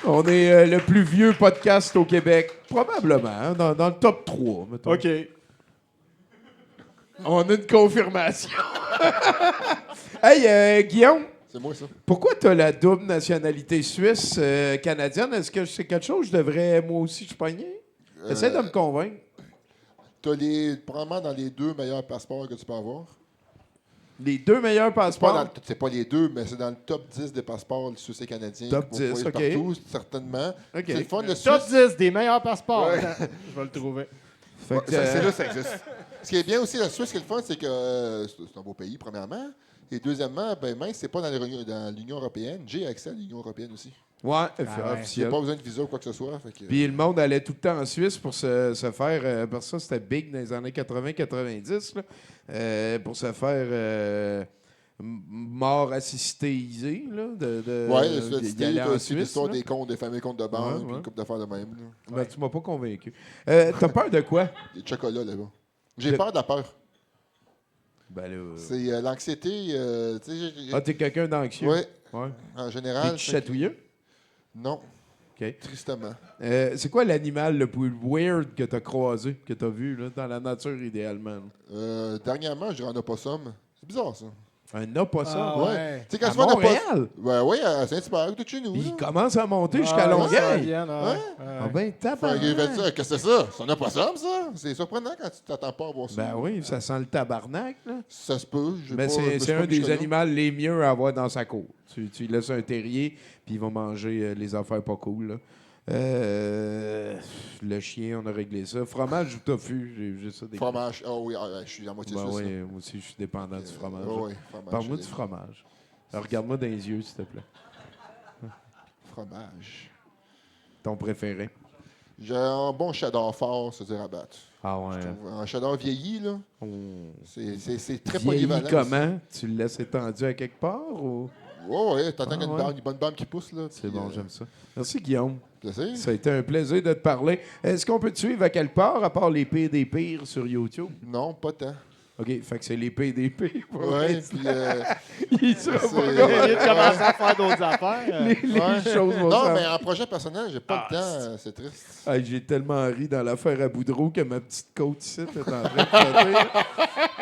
On est le plus vieux podcast au Québec. Probablement, hein, dans le top 3, mettons. OK. On a une confirmation. Hey, Guillaume, C'est moi, ça. pourquoi tu as la double nationalité suisse-canadienne? Est-ce que c'est quelque chose que je devrais, moi aussi, je pogner? Essaie de me convaincre. T'as probablement dans les 2 meilleurs passeports que tu peux avoir. Les 2 meilleurs passeports. C'est pas les 2, mais c'est dans le top 10 des passeports suisses et canadiens. Top Pour voyager 10, OK. partout, certainement. OK. C'est le fun, le Top Suisse. 10 des meilleurs passeports. Ouais. Attends, je vais le trouver. Fait que, C'est là, ça existe. Ce qui est bien aussi, la Suisse, ce qui est le fun, c'est que c'est un beau pays, premièrement. Et deuxièmement, même si c'est pas dans l'Union européenne, j'ai accès à l'Union européenne aussi. ouais, J'ai officiel. pas besoin de visa ou quoi que ce soit. Fait que, Puis le monde allait tout le temps en Suisse pour se faire. Parce que ça, c'était big dans les années 80-90. Pour se faire mort assistéisé. Là, d'y aller en aussi Suisse, l'histoire là. des comptes, des fameux comptes de banque, Ouais, puis ouais. une couple d'affaires de même. Là. Ben, tu m'as pas convaincu. T'as peur de quoi? Des chocolats là-bas. J'ai peur de la peur. Ben là. C'est l'anxiété. Tu sais, Ah, t'es quelqu'un d'anxieux? oui, Ouais. en général. T'es-tu chatouilleux? Non, OK. tristement. C'est quoi l'animal le plus weird que t'as croisé, que t'as vu là, dans la nature idéalement? Là? Dernièrement, je dirais un opossum. C'est bizarre, ça. Un opossum? Ah, ouais. Tu sais, quand À tu vois un opossum. Montréal? Ouais, oui, à Saint-Hubert, tout de chez nous. Puis là. il commence à monter jusqu'à Ah, Longueuil. ça vient, ouais. Ouais. Ah ben, Fait qu'il va dire, qu'est-ce que c'est ça? C'est un opossum, ça? C'est surprenant quand tu t'attends pas à voir ça. Ben oui, ça sent le tabarnak. Là. Ça se peut. Mais c'est un des animaux les mieux à avoir dans sa cour. Tu lui laisses un terrier, puis il va manger les affaires pas cool. Là. Le chien, on a réglé ça. Fromage ou tofu? J'ai ça des Fromage. Ah oui, je suis à moitié Ben suisse. oui, moi aussi, je suis dépendant du fromage. Oui, fromage. Parle-moi du fromage. Alors, regarde-moi dans les yeux, s'il te plaît. Fromage. Ton préféré? J'ai un bon cheddar fort, c'est-à-dire à battre. Ah ouais. Un cheddar vieilli, là, c'est très Vieilli polyvalent. comment? Tu le laisses étendu à quelque part ou... Oui, t'entends qu'il y a ouais. une bonne bande qui pousse, là. C'est puis, bon, j'aime ça. Merci, Guillaume. Plaisir. Ça a été un plaisir de te parler. Est-ce qu'on peut te suivre à quelque part, à part les pires des pires sur YouTube? Non, pas tant. OK, fait que c'est les pires des pires. pour Ouais, l'instant. puis Il sera pas c'est- là. Il commence à faire d'autres affaires. Les Ouais. choses vont Non, s'en- mais en projet personnel, j'ai pas Ah, le temps, c'est triste. Ah, j'ai tellement ri dans l'affaire à Boudreau que ma petite côte ici est en train de flotter.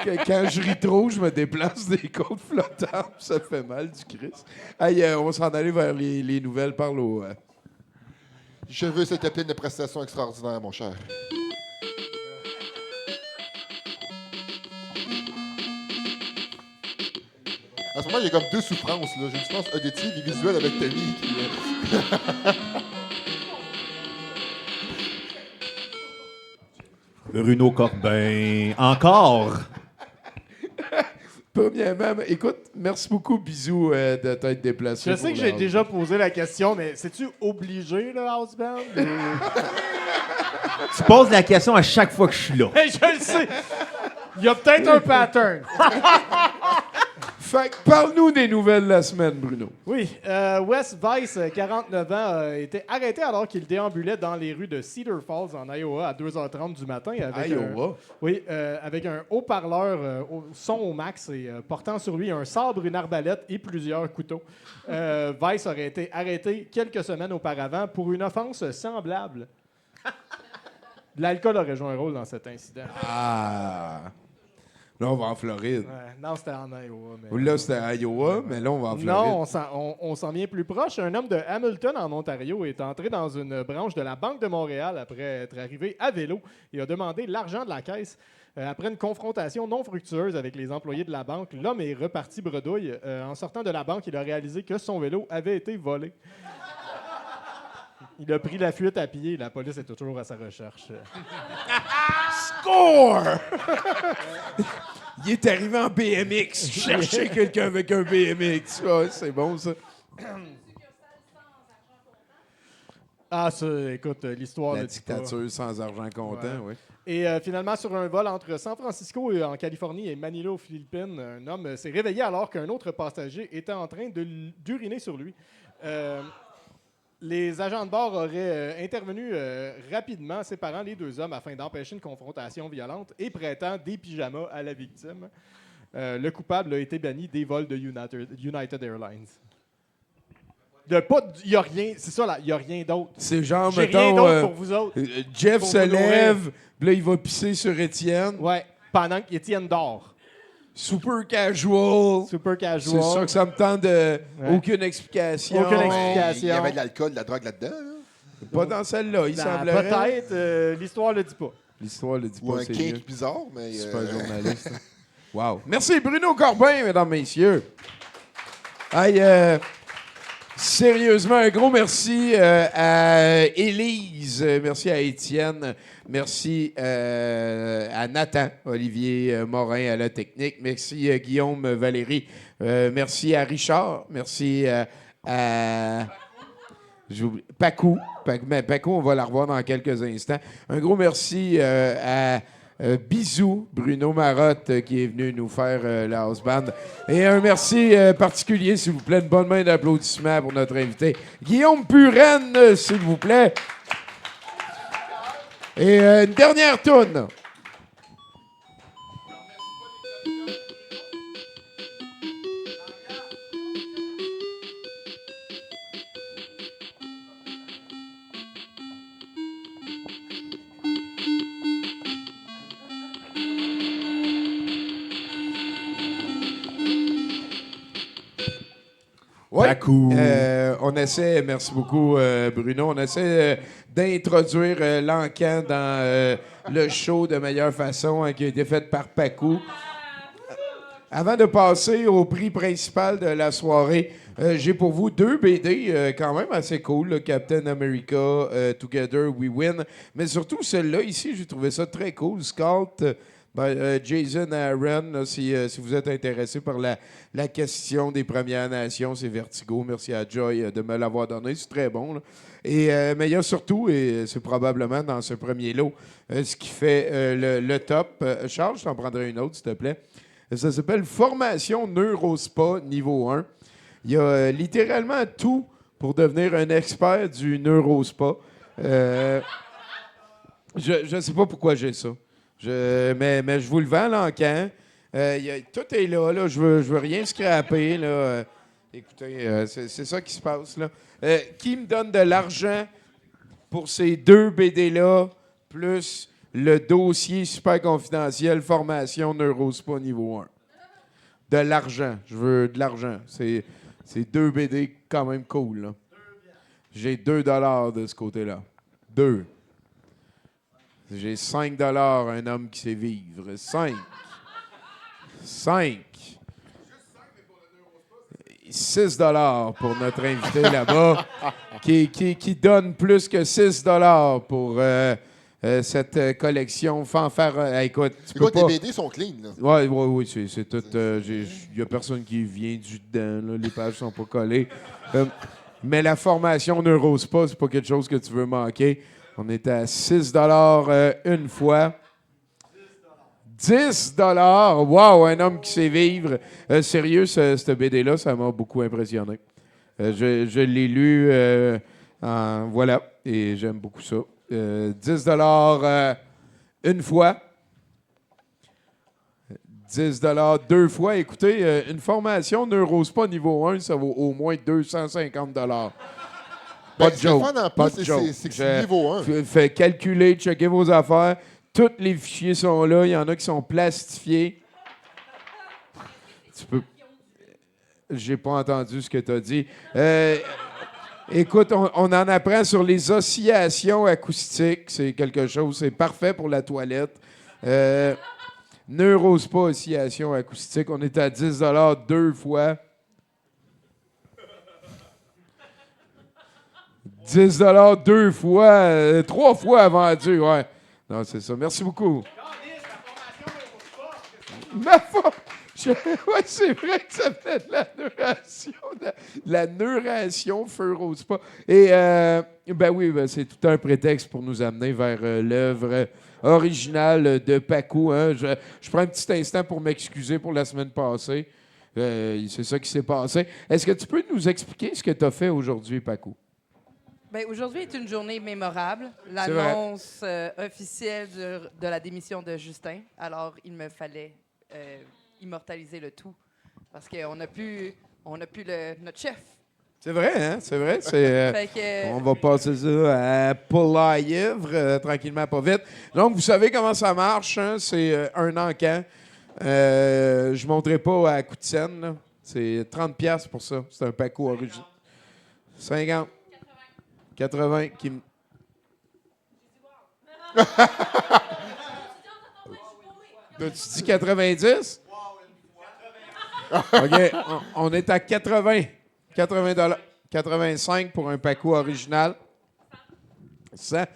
Que quand je ris trop, je me déplace des côtes flottantes. Ça fait mal du Christ. Hey, on va s'en aller vers les nouvelles. Parle au... Je veux cette pleine de prestations extraordinaires, mon cher. En ce moment, j'ai comme 2 souffrances. J'ai une souffrance auditive et visuelle avec Tommy. Bruno Corbin, encore. Premièrement, écoute, merci beaucoup, bisous, de t'être déplacé. Je sais que j'ai déjà posé la question, mais c'est-tu obligé, le house band? Tu poses la question à chaque fois que je suis là. Hey, je le sais! Il y a peut-être un pattern. Fait que parle-nous des nouvelles de la semaine, Bruno. Oui, Wes Weiss, 49 ans, a été arrêté alors qu'il déambulait dans les rues de Cedar Falls, en Iowa, à 2h30 du matin. Avec Iowa? avec un haut-parleur au son au max et portant sur lui un sabre, une arbalète et plusieurs couteaux. Weiss aurait été arrêté quelques semaines auparavant pour une offense semblable. L'alcool aurait joué un rôle dans cet incident. Ah! Là, on va en Floride. Ouais, non, c'était en Iowa. Mais... Ou là, c'était à Iowa, mais là, on va en Floride. Non, on s'en vient plus proche. Un homme de Hamilton, en Ontario, est entré dans une branche de la Banque de Montréal après être arrivé à vélo et a demandé l'argent de la caisse. Après une confrontation non fructueuse avec les employés de la banque, l'homme est reparti bredouille. En sortant de la banque, il a réalisé que son vélo avait été volé. Il a pris la fuite à pied. La police est toujours à sa recherche. Score! Il est arrivé en BMX. Chercher quelqu'un avec un BMX. Ouais, c'est bon, ça. Ah, ça, écoute, l'histoire La ne dit pas. dictature sans argent comptant, Ouais. oui. Et finalement, sur un vol entre San Francisco en Californie et Manila aux Philippines, un homme s'est réveillé alors qu'un autre passager était en train d'uriner sur lui. Les agents de bord auraient intervenu rapidement, séparant les deux hommes afin d'empêcher une confrontation violente et prêtant des pyjamas à la victime. Le coupable a été banni des vols de United Airlines. Il n'y a rien, c'est ça là, il n'y a rien d'autre. C'est genre, J'ai rien mettons, d'autre pour vous autres. Jeff pour se vous nourrir. lève, puis là, il va pisser sur Étienne. Ouais, pendant qu'Étienne dort. Super casual. Super casual. C'est ça que ça me tente de... Ouais. Aucune explication. Aucune Il explication. y avait de l'alcool, de la drogue là-dedans. Là. Pas dans celle-là, il semblerait. Peut-être, l'histoire le dit pas. L'histoire le dit Ou pas, un c'est kink mieux. bizarre, mais... Super journaliste. Wow. Merci Bruno Corbin, mesdames, messieurs. Hey, sérieusement, un gros merci à Élise, merci à Étienne, merci à Nathan, Olivier Morin à la technique, merci à Guillaume Valérie, merci à Richard, merci à... Pacou. Pacou, on va la revoir dans quelques instants. Un gros merci à Bisous, Bruno Marotte, qui est venu nous faire la house band. Et un merci particulier, s'il vous plaît, une bonne main d'applaudissements pour notre invité. Guillaume Puren, s'il vous plaît. Et une dernière toune. Ouais. On essaie, merci beaucoup Bruno, on essaie d'introduire l'encan dans le show de meilleure façon qui a été fait par Pacou. Avant de passer au prix principal de la soirée, j'ai pour vous 2 BD quand même assez cool, là, Captain America, Together We Win, mais surtout celle-là ici, j'ai trouvé ça très cool, Scout. Jason Aaron, là, si vous êtes intéressé par la question des Premières Nations, c'est Vertigo. Merci à Joy de me l'avoir donné. C'est très bon. Là. Mais il y a surtout, et c'est probablement dans ce premier lot, ce qui fait le top. Charles, je t'en prendrai une autre, s'il te plaît. Ça s'appelle Formation Neurospa niveau 1. Il y a littéralement tout pour devenir un expert du Neurospa. Je ne sais pas pourquoi j'ai ça. Mais je vous le vends, l'encan. Tout est là. Je veux rien scraper. Là. Écoutez, c'est ça qui se passe. Là. Qui me donne de l'argent pour ces 2 BD-là, plus le dossier super confidentiel Formation Neurospa niveau 1? De l'argent. Je veux de l'argent. C'est 2 BD quand même cool. Là. J'ai 2 $ de ce côté-là. 2. J'ai 5 $, un homme qui sait vivre. 5. 6 $ pour notre invité là-bas, qui donne plus que 6 $ pour cette collection fanfare. Écoute, Les BD sont clean. Là. Oui, c'est tout. Il n'y a personne qui vient du dedans. Là, les pages sont pas collées. Mais la formation Neurospa, c'est pas quelque chose que tu veux manquer. On est à 6 $ une fois. 10 $. Wow, un homme qui sait vivre. Sérieux, cette BD-là, ça m'a beaucoup impressionné. Je l'ai lu, voilà, et j'aime beaucoup ça. 10 $ une fois. 10 $ 2 fois. Écoutez, une formation Neurospa niveau 1, ça vaut au moins 250 $. Pas de joke. Pas de joke. C'est niveau 1. Fait calculer, checker vos affaires. Tous les fichiers sont là. Il y en a qui sont plastifiés. Tu peux... J'ai pas entendu ce que tu as dit. Écoute, on en apprend sur les oscillations acoustiques. C'est quelque chose, c'est parfait pour la toilette. Neurospa, oscillation acoustique. On est à 10 $ 2 fois. 10 $, 2 fois, 3 fois vendu, ouais. Non, c'est ça. Merci beaucoup. Ma foi! Ouais, c'est vrai que ça fait de l'adoration. La neuration feu rose pas. Et, ben oui, ben c'est tout un prétexte pour nous amener vers l'œuvre originale de Paco. Hein. Je prends un petit instant pour m'excuser pour la semaine passée. C'est ça qui s'est passé. Est-ce que tu peux nous expliquer ce que tu as fait aujourd'hui, Paco? Bien, aujourd'hui est une journée mémorable. vrai. L'annonce officielle de la démission de Justin. Alors, il me fallait immortaliser le tout. Parce qu'on a pu notre chef. C'est vrai, hein? C'est vrai. Fait que, On va passer ça à Poilièvre, tranquillement, pas vite. Donc, vous savez comment ça marche, hein? C'est un encan. Je ne montrerai pas à coup de scène, là. C'est 30$ pour ça. C'est un Paco original. 50. 80 qui me... T'as-tu dit 90? OK, on est à 80. 80 85 pour un Paco original. Ça,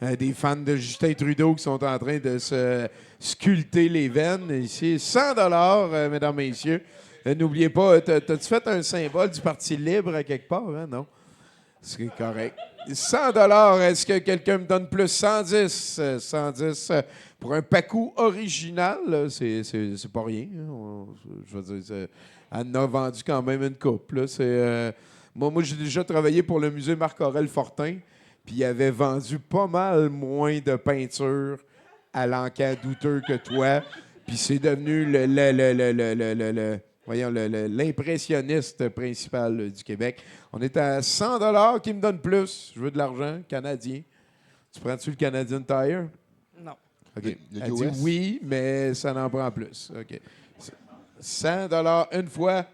des fans de Justin Trudeau qui sont en train de se sculpter les veines. Ici, 100 mesdames, messieurs. N'oubliez pas, t'as-tu fait un symbole du Parti libre à quelque part? Hein? Non? C'est correct. 100 est-ce que quelqu'un me donne plus? 110. 110 pour un Paco original, là, c'est pas rien. Hein. Je veux dire, Anne a vendu quand même une coupe. Là. Moi, j'ai déjà travaillé pour le musée Marc-Aurèle Fortin, puis il avait vendu pas mal moins de peinture à l'encan douteux que toi. Puis c'est devenu l'impressionniste principal du Québec. On est à 100 qui me donne plus. Je veux de l'argent canadien. Tu prends-tu le Canadian Tire? non. OK. Le Elle dit US? oui, mais ça n'en prend plus. OK. 100 une fois.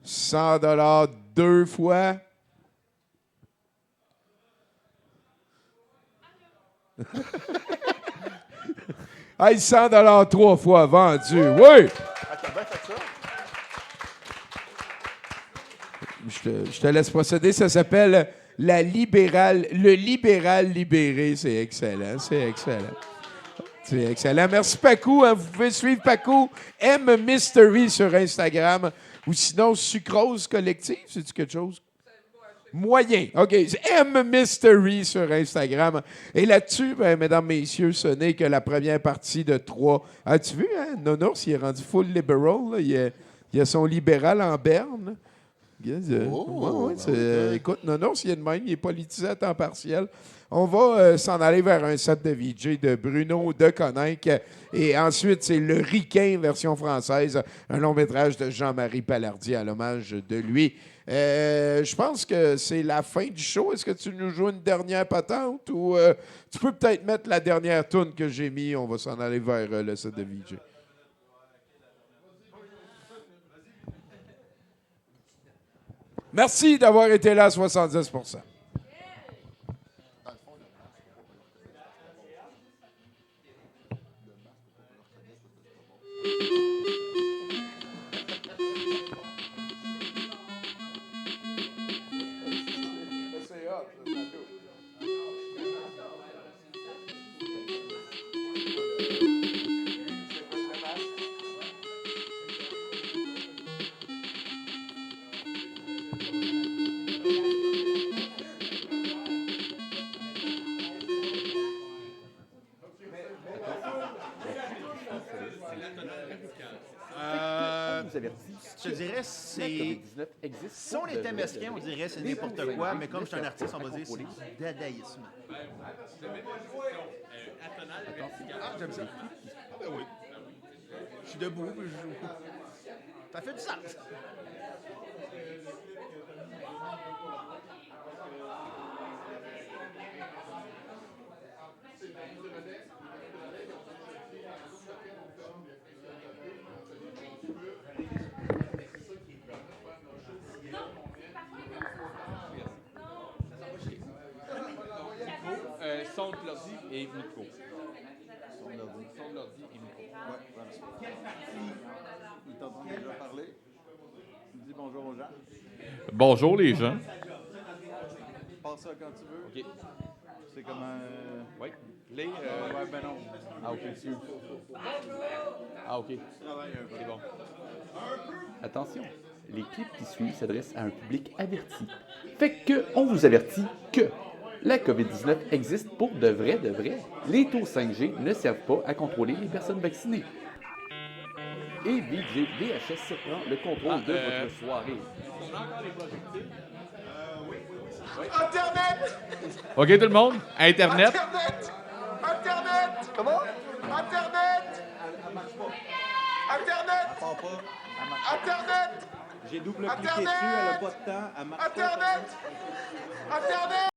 100 deux fois. Hey, 100 trois fois vendu. Oui! Je te laisse procéder. Ça s'appelle le libéral libéré. C'est excellent. C'est excellent. C'est excellent. Merci, Paco. Hein. Vous pouvez suivre Paco M Mystery sur Instagram ou sinon Sucrose Collective. C'est-tu quelque chose? Moyen. OK. C'est M Mystery sur Instagram. Et là-dessus, ben, mesdames, messieurs, ce n'est que la première partie de 3. As-tu vu, hein? Nonours, il est rendu full liberal. Là. Il a son libéral en berne. Écoute, Nonours, il est de même. Il est politisé à temps partiel. On va s'en aller vers un set de VJ de Bruno de Coninck. Et ensuite, c'est Le Ricain, version française, un long-métrage de Jean-Marie Palardier à l'hommage de lui. Je pense que c'est la fin du show. Est-ce que tu nous joues une dernière patente ou tu peux peut-être mettre la dernière toune que j'ai mis? On va s'en aller vers le set de VJ. Merci d'avoir été là à 70%. Je te dirais, c'est. Si on était mesquin, on dirait c'est n'importe quoi, mais comme je suis un artiste, on va dire c'est dadaïsme. Ah, j'aime ça. Ah, ben oui. Je suis debout, puis je joue. Ça fait du sens. Son de l'ordi et micro. Son de l'ordi et micro. Ouais, voilà. Il t'entend déjà parler. Tu dis bonjour aux gens. Bonjour les gens. Passe ça quand tu veux. OK. C'est comme un. Oui. Ouais, ben non. Ah, ok, excuse. Ah, OK. C'est bon. Attention, les clips qui suivent s'adressent à un public averti. Fait que, on vous avertit que la COVID-19 existe pour de vrai, de vrai. Les tours 5G ne servent pas à contrôler les personnes vaccinées. Et VJ VHS surprend le contrôle de votre soirée. Internet! OK, tout le monde? Internet? Internet! Internet! Comment? Internet! Elle marche pas. Internet! Elle part pas. Internet! J'ai double cliqué dessus, elle a pas de temps, elle marche pas. Internet! Internet!